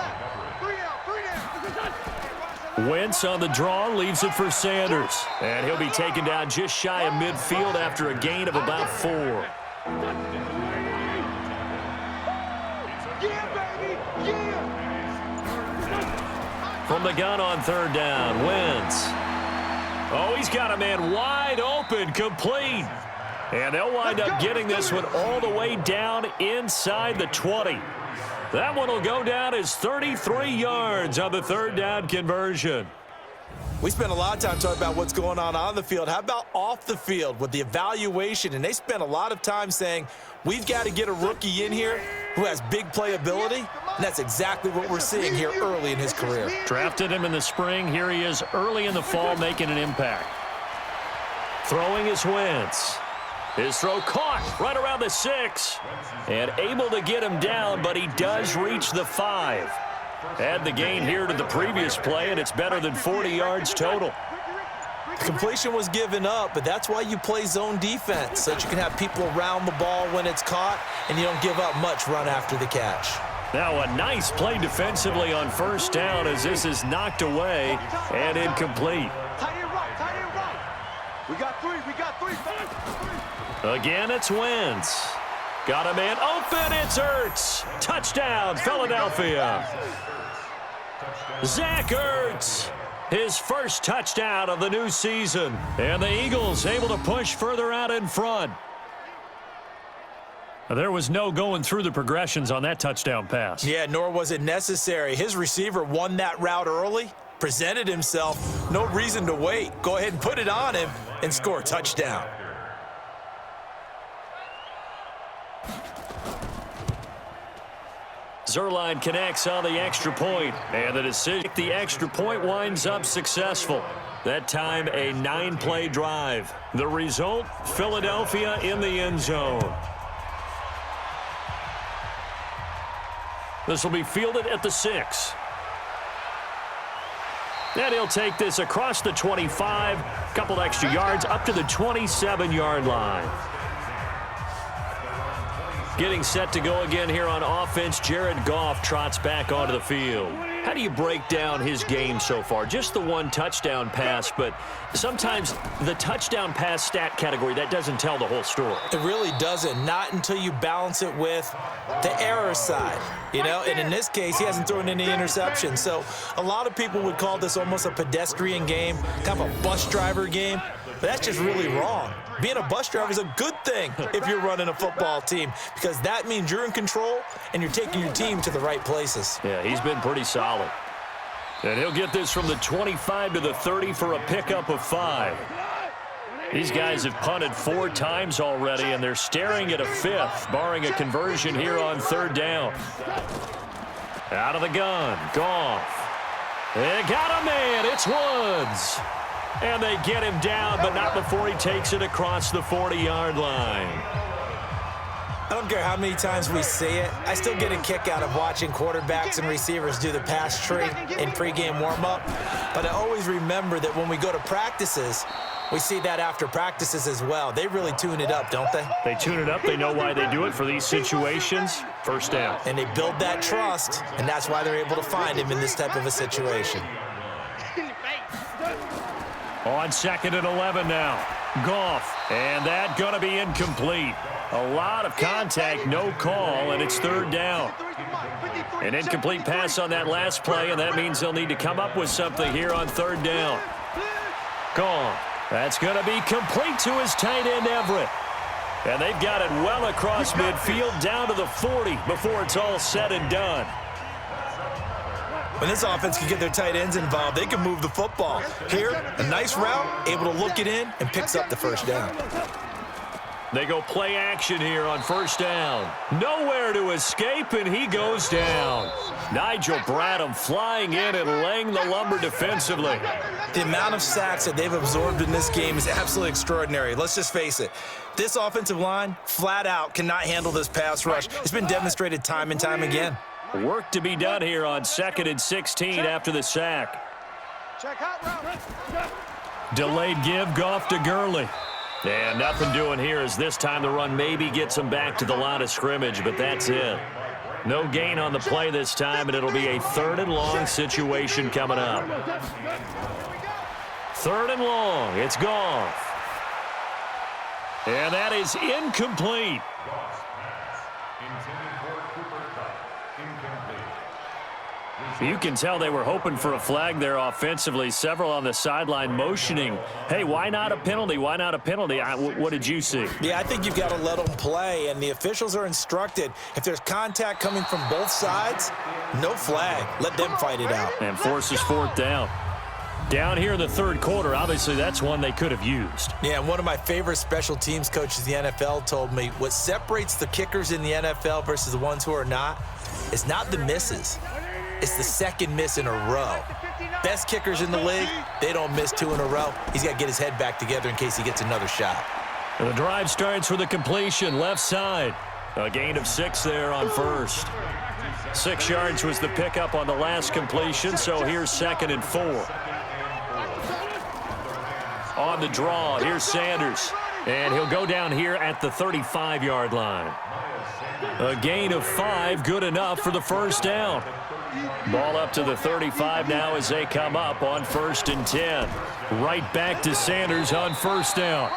Wentz on the draw, leaves it for Sanders. And he'll be taken down just shy of midfield after a gain of about 4. From the gun on 3rd down, Wentz. Oh, he's got a man wide open, complete. And they'll wind up getting this one all the way down inside the 20. That one will go down as 33 yards on the 3rd down conversion. We spent a lot of time talking about what's going on the field. How about off the field with the evaluation? And they spent a lot of time saying, we've got to get a rookie in here who has big playability. And that's exactly what we're seeing here early in his career. Drafted him in the spring. Here he is early in the fall making an impact. Throwing is Wentz. His throw caught right around the 6. And able to get him down, but he does reach the 5. Add the gain here to the previous play, and it's better than 40 yards total. The completion was given up, but that's why you play zone defense, so that you can have people around the ball when it's caught, and you don't give up much run after the catch. Now a nice play defensively on first down as this is knocked away and incomplete. Tight end right. We got 3. Again, it's Wentz. Got a man open. It's Ertz. Touchdown, Philadelphia. Zach Ertz, his first touchdown of the new season. And the Eagles able to push further out in front. There was no going through the progressions on that touchdown pass. Yeah, nor was it necessary. His receiver won that route early, presented himself. No reason to wait. Go ahead and put it on him and score a touchdown. Zuerlein connects on the extra point, and the decision, the extra point winds up successful. That time, a 9-play drive. The result, Philadelphia in the end zone. This will be fielded at the 6. And he'll take this across the 25, couple extra yards up to the 27-yard line. Getting set to go again here on offense, Jared Goff trots back onto the field. How do you break down his game so far? Just the 1 touchdown pass, but sometimes the touchdown pass stat category, that doesn't tell the whole story. It really doesn't, not until you balance it with the error side, you know, and in this case, he hasn't thrown any interceptions. So a lot of people would call this almost a pedestrian game, kind of a bus driver game, but that's just really wrong. Being a bus driver is a good thing if you're running a football team, because that means you're in control and you're taking your team to the right places. Yeah, he's been pretty solid. And he'll get this from the 25 to the 30 for a pickup of 5. These guys have punted 4 times already, and they're staring at a 5th, barring a conversion here on 3rd down. Out of the gun, Goff. They got a man, it's Woods. And they get him down, but not before he takes it across the 40-yard line. I don't care how many times we see it. I still get a kick out of watching quarterbacks and receivers do the pass tree in pregame warm-up. But I always remember that when we go to practices, we see that after practices as well. They really tune it up, don't they? They tune it up. They know why they do it for these situations. First down. And they build that trust, and that's why they're able to find him in this type of a situation. On 2nd and 11 now. Goff. And that going to be incomplete. A lot of contact, no call, and it's 3rd down. An incomplete pass on that last play, and that means they'll need to come up with something here on 3rd down. Goff. That's going to be complete to his tight end, Everett. And they've got it well across midfield down to the 40 before it's all said and done. When this offense can get their tight ends involved, they can move the football. Here, a nice route, able to look it in, and picks up the first down. They go play action here on first down. Nowhere to escape, and he goes down. Nigel Bradham flying in and laying the lumber defensively. The amount of sacks that they've absorbed in this game is absolutely extraordinary. Let's just face it. This offensive line, flat out, cannot handle this pass rush. It's been demonstrated time and time again. Work to be done here on 2nd and 16 after the sack. Check out route. Delayed give, Goff to Gurley. And nothing doing here as this time the run maybe gets him back to the line of scrimmage, but that's it. No gain on the play this time, and it'll be a 3rd and long situation coming up. 3rd and long, it's Goff. And that is incomplete. You can tell they were hoping for a flag there offensively. Several on the sideline motioning, hey, why not a penalty? Why not a penalty? What did you see? Yeah, I think you've got to let them play, and the officials are instructed, if there's contact coming from both sides, no flag. Let them fight it out. And forces 4th down. Down here in the 3rd quarter, obviously that's one they could have used. Yeah, one of my favorite special teams coaches in the NFL told me what separates the kickers in the NFL versus the ones who are not is not the misses. It's the second miss in a row. Best kickers in the league, they don't miss 2 in a row. He's got to get his head back together in case he gets another shot. And the drive starts with a completion, left side. A gain of 6 there on first. 6 yards was the pickup on the last completion, so here's 2nd and 4. On the draw, here's Sanders. And he'll go down here at the 35-yard line. A gain of 5, good enough for the 1st down. Ball up to the 35 now as they come up on 1st and 10. Right back to Sanders on 1st down.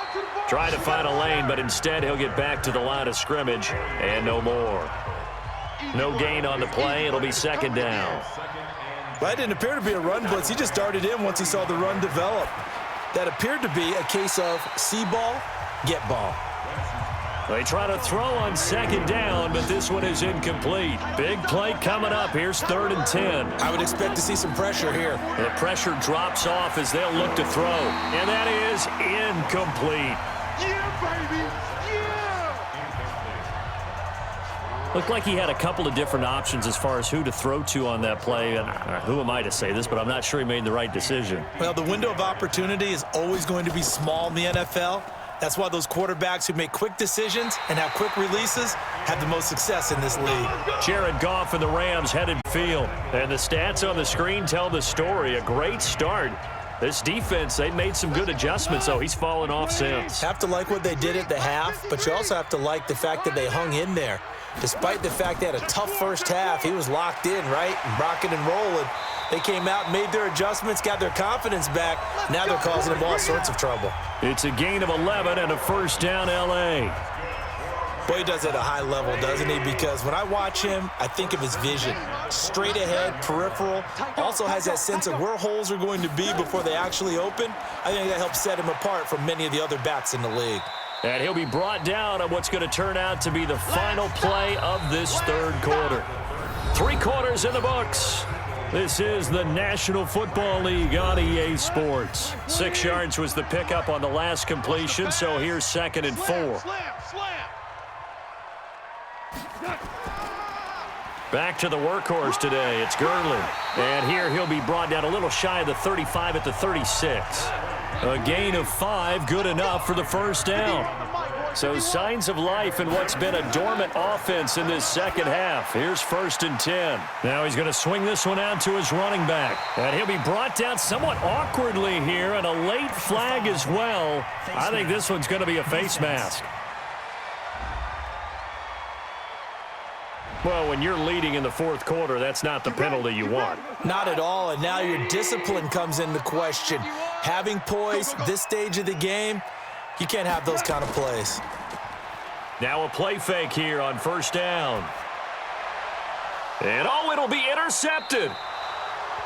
Trying to find a lane, but instead he'll get back to the line of scrimmage and no more. No gain on the play. It'll be 2nd down. Well, that didn't appear to be a run blitz. He just darted in once he saw the run develop. That appeared to be a case of see ball, get ball. They try to throw on 2nd down, but this one is incomplete. Big play coming up. Here's 3rd and 10. I would expect to see some pressure here. The pressure drops off as they'll look to throw. And that is incomplete. Yeah, baby. Yeah. Looked like he had a couple of different options as far as who to throw to on that play. And who am I to say this, but I'm not sure he made the right decision. Well, the window of opportunity is always going to be small in the NFL. That's why those quarterbacks who make quick decisions and have quick releases have the most success in this league. Jared Goff and the Rams headed field. And the stats on the screen tell the story. A great start. This defense, they made some good adjustments, so he's fallen off since. Have to like what they did at the half, but you also have to like the fact that they hung in there. Despite the fact they had a tough first half, he was locked in, right? And rocking and rolling. They came out, made their adjustments, got their confidence back. Now they're causing them all sorts of trouble. It's a gain of 11 and a 1st down L.A. Boy, he does it at a high level, doesn't he? Because when I watch him, I think of his vision. Straight ahead, peripheral. Also has that sense of where holes are going to be before they actually open. I think that helps set him apart from many of the other backs in the league. And he'll be brought down on what's going to turn out to be the final play of this 3rd quarter. 3 quarters in the books. This is the National Football League on EA Sports. 6 yards was the pickup on the last completion, so here's 2nd and 4. Back to the workhorse today. It's Gurley. And here he'll be brought down a little shy of the 35 at the 36. A gain of 5, good enough for the 1st down. So signs of life in what's been a dormant offense in this 2nd half. Here's 1st and 10. Now he's going to swing this one out to his running back. And he'll be brought down somewhat awkwardly here, and a late flag as well. I think this one's going to be a face mask. Well, when you're leading in the 4th quarter, that's not the penalty you want. Not at all, and now your discipline comes into question. Having poise this stage of the game, you can't have those kind of plays. Now a play fake here on 1st down. And it'll be intercepted.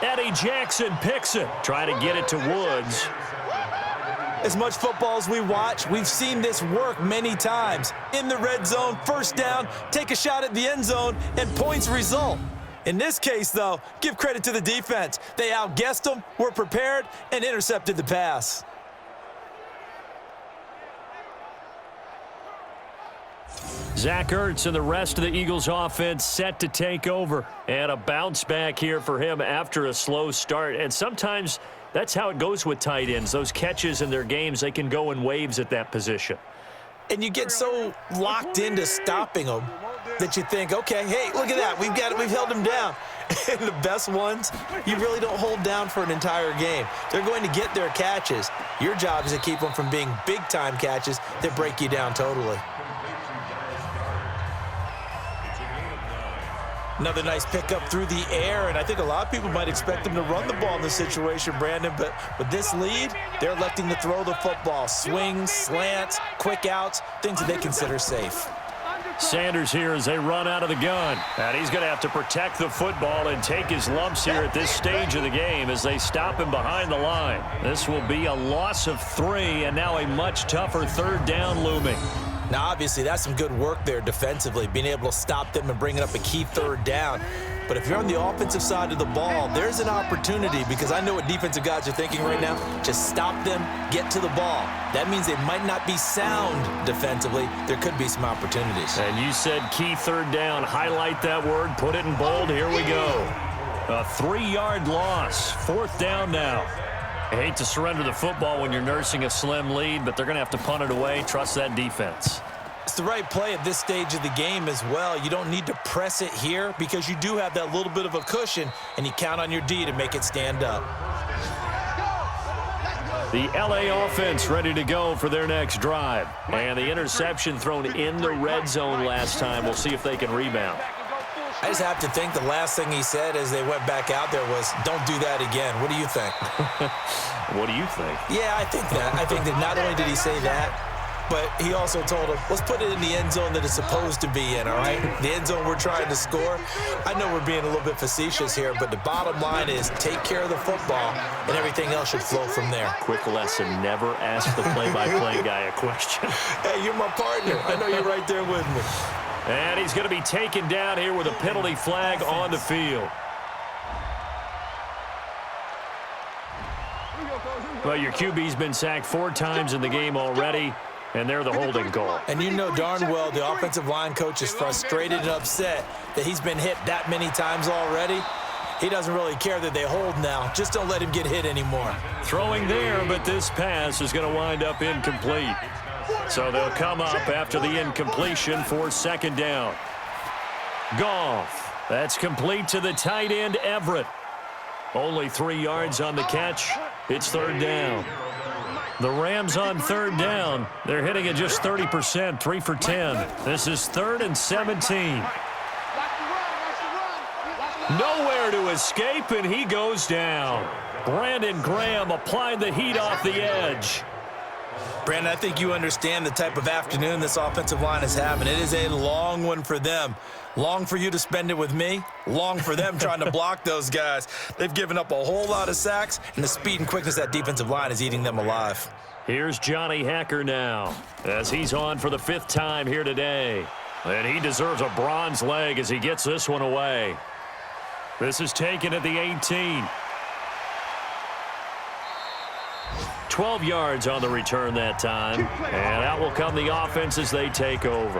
Eddie Jackson picks it. Try to get it to Woods. As much football as we watch, we've seen this work many times. In the red zone, 1st down, take a shot at the end zone, and points result. In this case, though, give credit to the defense. They outguessed them, were prepared, and intercepted the pass. Zach Ertz and the rest of the Eagles offense set to take over. And a bounce back here for him after a slow start. And sometimes that's how it goes with tight ends. Those catches in their games, they can go in waves at that position. And you get so locked into stopping them that you think, okay, hey, look at that. We've held them down. And the best ones, you really don't hold down for an entire game. They're going to get their catches. Your job is to keep them from being big-time catches that break you down totally. Another nice pickup through the air, and I think a lot of people might expect them to run the ball in this situation, Brandon, but with this lead, they're electing to throw the football. Swings, slants, quick outs, things that they consider safe. Sanders here as they run out of the gun. And he's going to have to protect the football and take his lumps here at this stage of the game as they stop him behind the line. This will be a loss of 3, and now a much tougher third down looming. Now, obviously, that's some good work there defensively, being able to stop them and bringing up a key third down. But if you're on the offensive side of the ball, there's an opportunity, because I know what defensive guys are thinking right now. Just stop them, get to the ball. That means they might not be sound defensively. There could be some opportunities. And you said key third down. Highlight that word, put it in bold. Here we go. A 3-yard loss. 4th down now. I hate to surrender the football when you're nursing a slim lead, but they're going to have to punt it away. Trust that defense. It's the right play at this stage of the game as well. You don't need to press it here because you do have that little bit of a cushion, and you count on your D to make it stand up. The LA offense ready to go for their next drive. And the interception thrown in the red zone last time. We'll see if they can rebound. I just have to think the last thing he said as they went back out there was, don't do that again. What do you think? What do you think? Yeah, I think that. I think that not only did he say that, but he also told him, let's put it in the end zone that it's supposed to be in, all right? The end zone we're trying to score. I know we're being a little bit facetious here, but the bottom line is take care of the football, and everything else should flow from there. Quick lesson, never ask the play-by-play guy a question. Hey, you're my partner. I know you're right there with me. And he's going to be taken down here with a penalty flag on the field. Well, your QB's been sacked 4 times in the game already, and they're the holding call. And you know darn well the offensive line coach is frustrated and upset that he's been hit that many times already. He doesn't really care that they hold now. Just don't let him get hit anymore. Throwing there, but this pass is going to wind up incomplete. So they'll come up after the incompletion for 2nd down. Goff. That's complete to the tight end, Everett. Only 3 yards on the catch. It's 3rd down. The Rams on 3rd down. They're hitting at just 30%, 3 for 10. This is 3rd and 17. Nowhere to escape, and he goes down. Brandon Graham applying the heat off the edge. Brandon, I think you understand the type of afternoon this offensive line is having. It is a long one for them. Long for you to spend it with me. Long for them trying to block those guys. They've given up a whole lot of sacks, and the speed and quickness of that defensive line is eating them alive. Here's Johnny Hacker now as he's on for the 5th time here today. And he deserves a bronze leg as he gets this one away. This is taken at the 18. 12 yards on the return that time. And out will come the offense as they take over.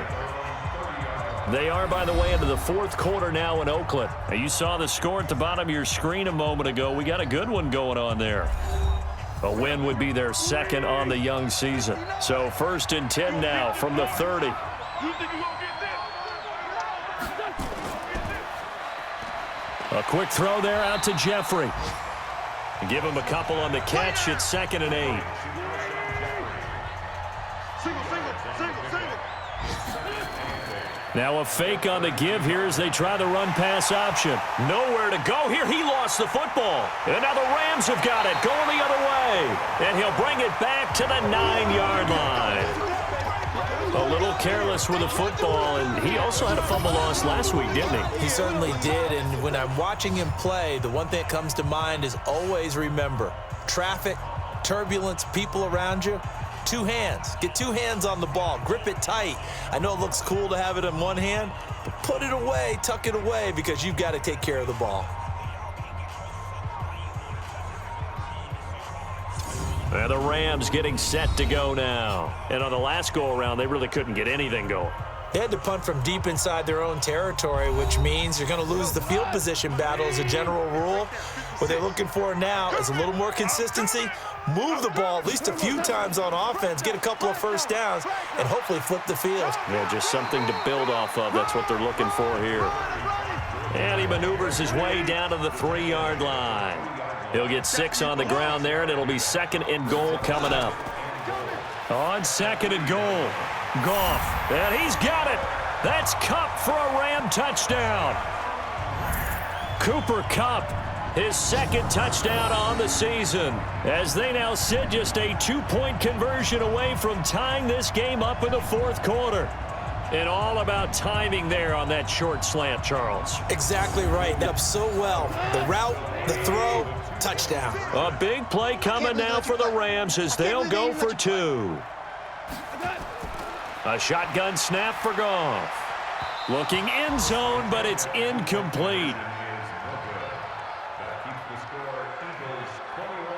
They are, by the way, into the 4th quarter now in Oakland. Now, you saw the score at the bottom of your screen a moment ago. We got a good one going on there. A win would be their 2nd on the young season. So 1st and 10 now from the 30. A quick throw there out to Jeffrey. Give him a couple on the catch. It's 2nd and 8. Now a fake on the give here as they try the run-pass option. Nowhere to go here. He lost the football. And now the Rams have got it going the other way. And he'll bring it back to the 9-yard line. A little careless with the football, and he also had a fumble loss last week, didn't he? He certainly did, and when I'm watching him play, the one thing that comes to mind is always remember, traffic, turbulence, people around you, 2 hands. Get 2 hands on the ball. Grip it tight. I know it looks cool to have it in one hand, but put it away, tuck it away, because you've got to take care of the ball. And the Rams getting set to go now. And on the last go-around, they really couldn't get anything going. They had to punt from deep inside their own territory, which means you're going to lose the field position battle as a general rule. What they're looking for now is a little more consistency, move the ball at least a few times on offense, get a couple of first downs, and hopefully flip the field. Yeah, just something to build off of. That's what they're looking for here. And he maneuvers his way down to the 3-yard line. He'll get 6 on the ground there, and it'll be 2nd and goal coming up. On 2nd and goal, Goff, and he's got it. That's Kupp for a Ram touchdown. Cooper Kupp, his 2nd touchdown on the season, as they now sit just a 2-point conversion away from tying this game up in the 4th quarter. And all about timing there on that short slant, Charles. Exactly right. Up so well. The route, the throw, touchdown. A big play coming now for the Rams as they'll go for 2. A shotgun snap for Goff. Looking end zone, but it's incomplete.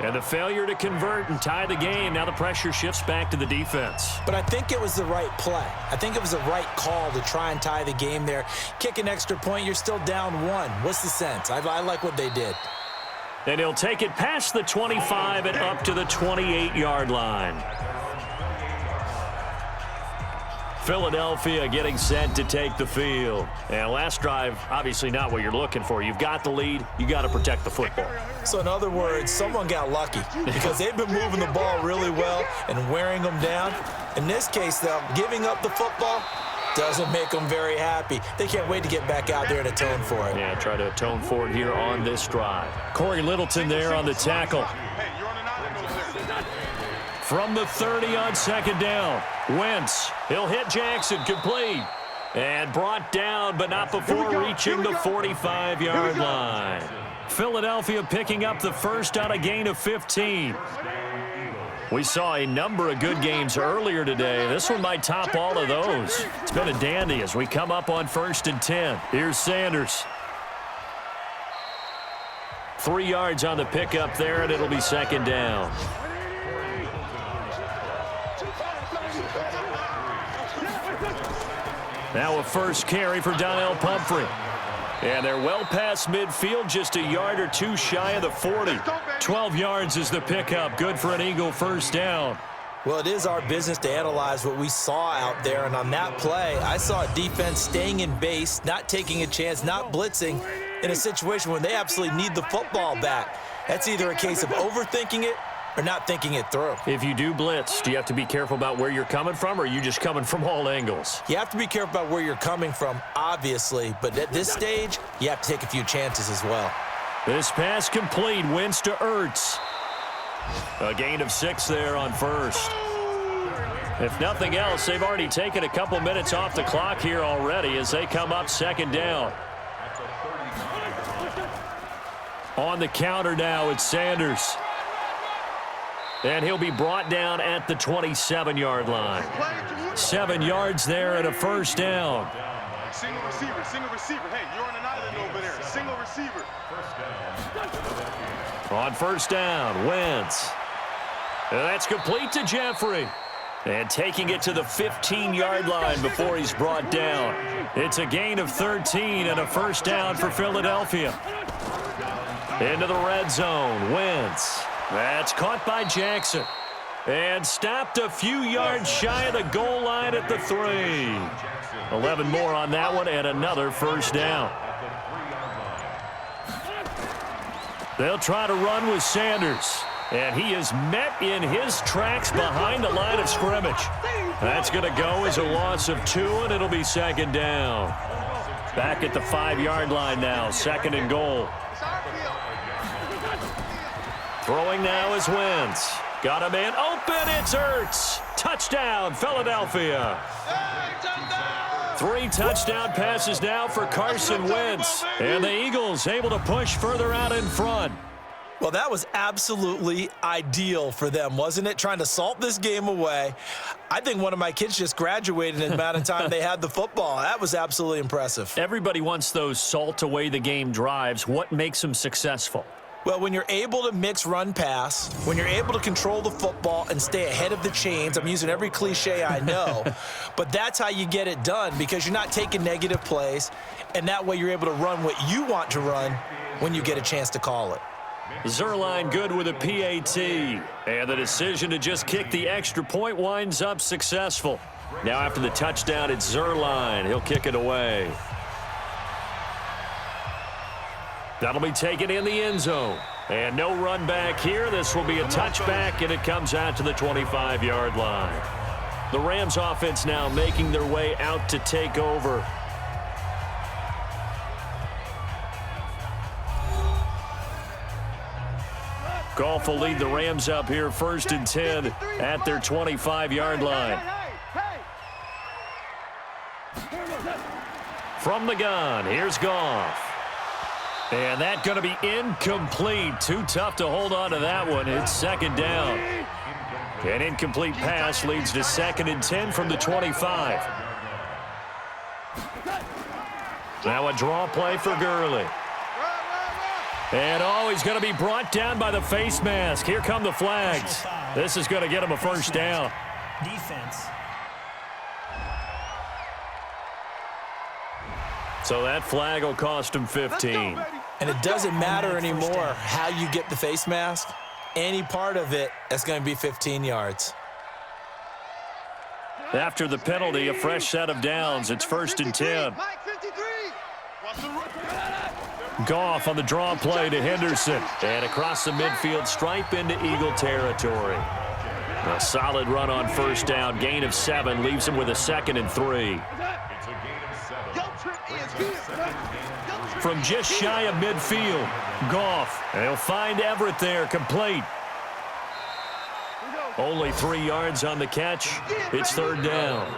And the failure to convert and tie the game. Now the pressure shifts back to the defense. But I think it was the right play. I think it was the right call to try and tie the game there. Kick an extra point, you're still down 1. What's the sense? I like what they did. And he'll take it past the 25 and up to the 28-yard line. Philadelphia getting set to take the field. And last drive, obviously not what you're looking for. You've got the lead. You got to protect the football. So in other words, someone got lucky because they've been moving the ball really well and wearing them down. In this case, though, giving up the football doesn't make them very happy. They can't wait to get back out there and atone for it. Yeah, try to atone for it here on this drive. Corey Littleton there on the tackle. From the 30 on 2nd down. Wentz, he'll hit Jackson, complete. And brought down, but not before reaching the 45-yard line. Philadelphia picking up the first on a gain of 15. We saw a number of good games earlier today. This one might top all of those. It's been a dandy as we come up on 1st and 10. Here's Sanders. 3 yards on the pickup there, and it'll be 2nd down. Now a first carry for Donnell Pumphrey. And they're well past midfield, just a yard or 2 shy of the 40. 12 yards is the pickup. Good for an Eagle first down. Well, it is our business to analyze what we saw out there. And on that play, I saw a defense staying in base, not taking a chance, not blitzing in a situation where they absolutely need the football back. That's either a case of overthinking it or not thinking it through. If you do blitz, do you have to be careful about where you're coming from, or are you just coming from all angles? You have to be careful about where you're coming from, obviously, but at this stage, you have to take a few chances as well. This pass complete. Wentz to Ertz. A gain of 6 there on first. If nothing else, they've already taken a couple minutes off the clock here already as they come up 2nd down. On the counter now, it's Sanders. And he'll be brought down at the 27-yard line. 7 yards there and a first down. Single receiver, single receiver. Hey, you're on an island over there. Single receiver. On first down, Wentz. And that's complete to Jeffrey. And taking it to the 15-yard line before he's brought down. It's a gain of 13 and a first down for Philadelphia. Into the red zone, Wentz. That's caught by Jackson. And stopped a few yards shy of the goal line at the 3. 11 more on that one and another first down. They'll try to run with Sanders. And he is met in his tracks behind the line of scrimmage. That's going to go as a loss of 2, and it'll be 2nd down. Back at the 5-yard line now, 2nd and goal. Throwing now is Wentz. Got a man open, it's Ertz. Touchdown, Philadelphia. 3 touchdown passes now for Carson Wentz. And the Eagles able to push further out in front. Well, that was absolutely ideal for them, wasn't it? Trying to salt this game away. I think one of my kids just graduated in the amount of time they had the football. That was absolutely impressive. Everybody wants those salt away the game drives. What makes them successful? Well, when you're able to mix run-pass, when you're able to control the football and stay ahead of the chains, I'm using every cliche I know, but that's how you get it done because you're not taking negative plays, and that way you're able to run what you want to run when you get a chance to call it. Zuerlein good with a PAT, and the decision to just kick the extra point winds up successful. Now after the touchdown, it's Zuerlein. He'll kick it away. That'll be taken in the end zone. And no run back here. This will be a touchback, and it comes out to the 25-yard line. The Rams offense now making their way out to take over. Goff will lead the Rams up here 1st and 10 at their 25-yard line. From the gun, here's Goff. And that's going to be incomplete. Too tough to hold on to that one. It's 2nd down. An incomplete pass leads to 2nd and 10 from the 25. Now a draw play for Gurley. And he's going to be brought down by the face mask. Here come the flags. This is going to get him a 1st down. Defense. So that flag will cost him 15. And it doesn't matter anymore how you get the face mask. Any part of it, that's going to be 15 yards. After the penalty, a fresh set of downs. It's 1st and 10. Goff on the draw play to Henderson. And across the midfield stripe into Eagle territory. A solid run on 1st down. Gain of 7 leaves him with a 2nd and 3. From just shy of midfield, Goff. And he'll find Everett there, complete. Only 3 yards on the catch. It's 3rd down.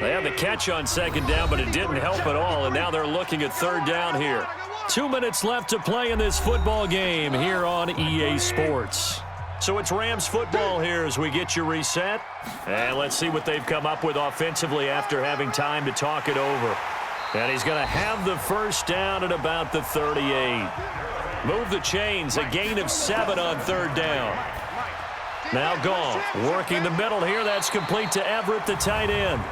They had the catch on 2nd down, but it didn't help at all, and now they're looking at 3rd down here. 2 minutes left to play in this football game here on EA Sports. So it's Rams football here as we get you reset. And let's see what they've come up with offensively after having time to talk it over. And he's going to have the 1st down at about the 38. Move the chains, a gain of 7 on 3rd down. Now Goff working the middle here. That's complete to Everett, the tight end.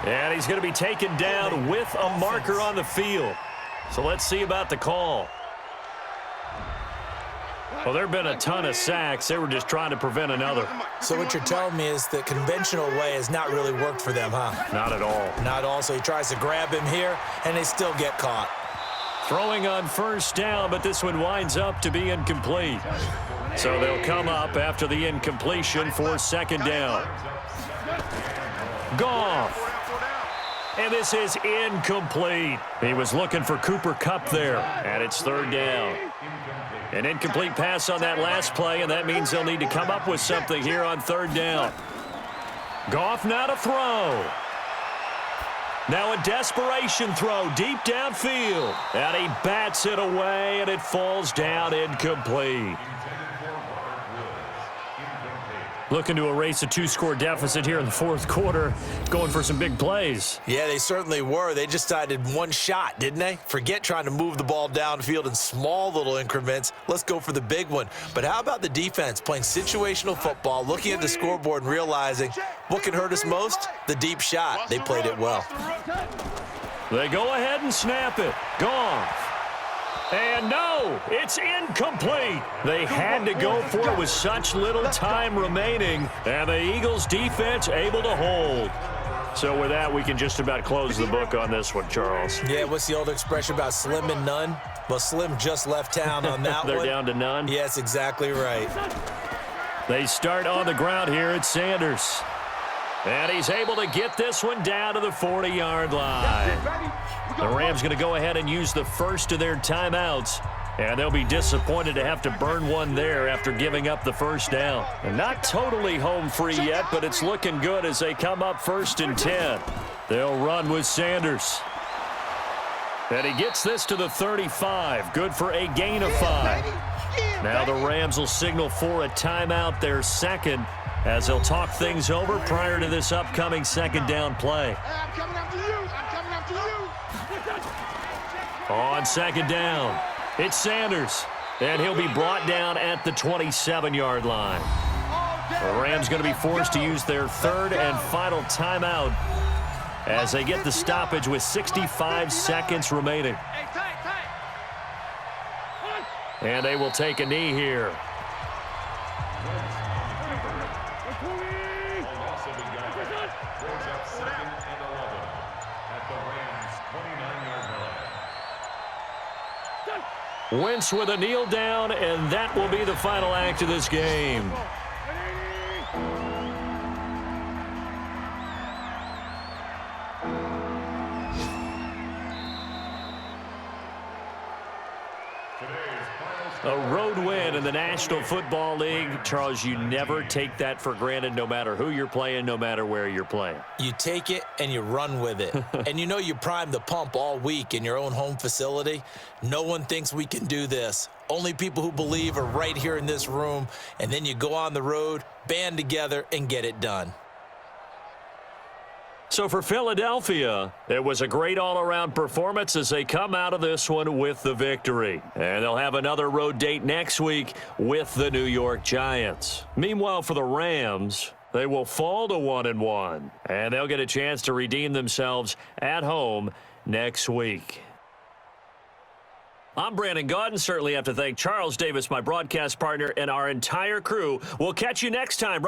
And he's going to be taken down with a marker on the field. So let's see about the call. Well, there have been a ton of sacks. They were just trying to prevent another. So what you're telling me is the conventional way has not really worked for them, huh? Not at all. Not at all. So he tries to grab him here, and they still get caught. Throwing on 1st down, but this one winds up to be incomplete. So they'll come up after the incompletion for 2nd down. Goff. And this is incomplete. He was looking for Cooper Kupp there, and it's 3rd down. An incomplete pass on that last play, and that means they'll need to come up with something here on 3rd down. Goff now to throw. Now a desperation throw deep downfield. And he bats it away, and it falls down incomplete. Looking to erase a 2-score deficit here in the 4th quarter, going for some big plays. Yeah, they certainly were. They just decided one shot, didn't they? Forget trying to move the ball downfield in small little increments. Let's go for the big one. But how about the defense playing situational football, looking at the scoreboard and realizing what can hurt us most? The deep shot. They played it well. They go ahead and snap it. Goff. And no, it's incomplete. They had to go for it with such little time remaining, and the Eagles defense able to hold. So with that, we can just about close the book on this one, Charles. Yeah, what's the old expression about slim and none? Well, Slim just left town on that They're one. down to none? Yes, exactly right. They start on the ground here at Sanders. And he's able to get this one down to the 40-yard line. The Rams going to go ahead and use the first of their timeouts. And they'll be disappointed to have to burn one there after giving up the 1st down. And not totally home free yet, but it's looking good as they come up 1st and 10. They'll run with Sanders. And he gets this to the 35. Good for a gain of 5. Now the Rams will signal for a timeout, their 2nd, as they'll talk things over prior to this upcoming 2nd down play. I'm coming after you. I'm coming after you. On 2nd down, it's Sanders. And he'll be brought down at the 27-yard line. The Rams going to be forced to use their third and final timeout as they get the stoppage with 65 seconds remaining. And they will take a knee here. Wentz with a kneel down, and that will be the final act of this game. A road win in the National Football League. Charles, you never take that for granted, no matter who you're playing, no matter where you're playing. You take it and you run with it. And you know you primed the pump all week in your own home facility. No one thinks we can do this. Only people who believe are right here in this room. And then you go on the road, band together, and get it done. So for Philadelphia, it was a great all-around performance as they come out of this one with the victory. And they'll have another road date next week with the New York Giants. Meanwhile, for the Rams, they will fall to 1-1, and they'll get a chance to redeem themselves at home next week. I'm Brandon Gaudin. Certainly have to thank Charles Davis, my broadcast partner, and our entire crew. We'll catch you next time.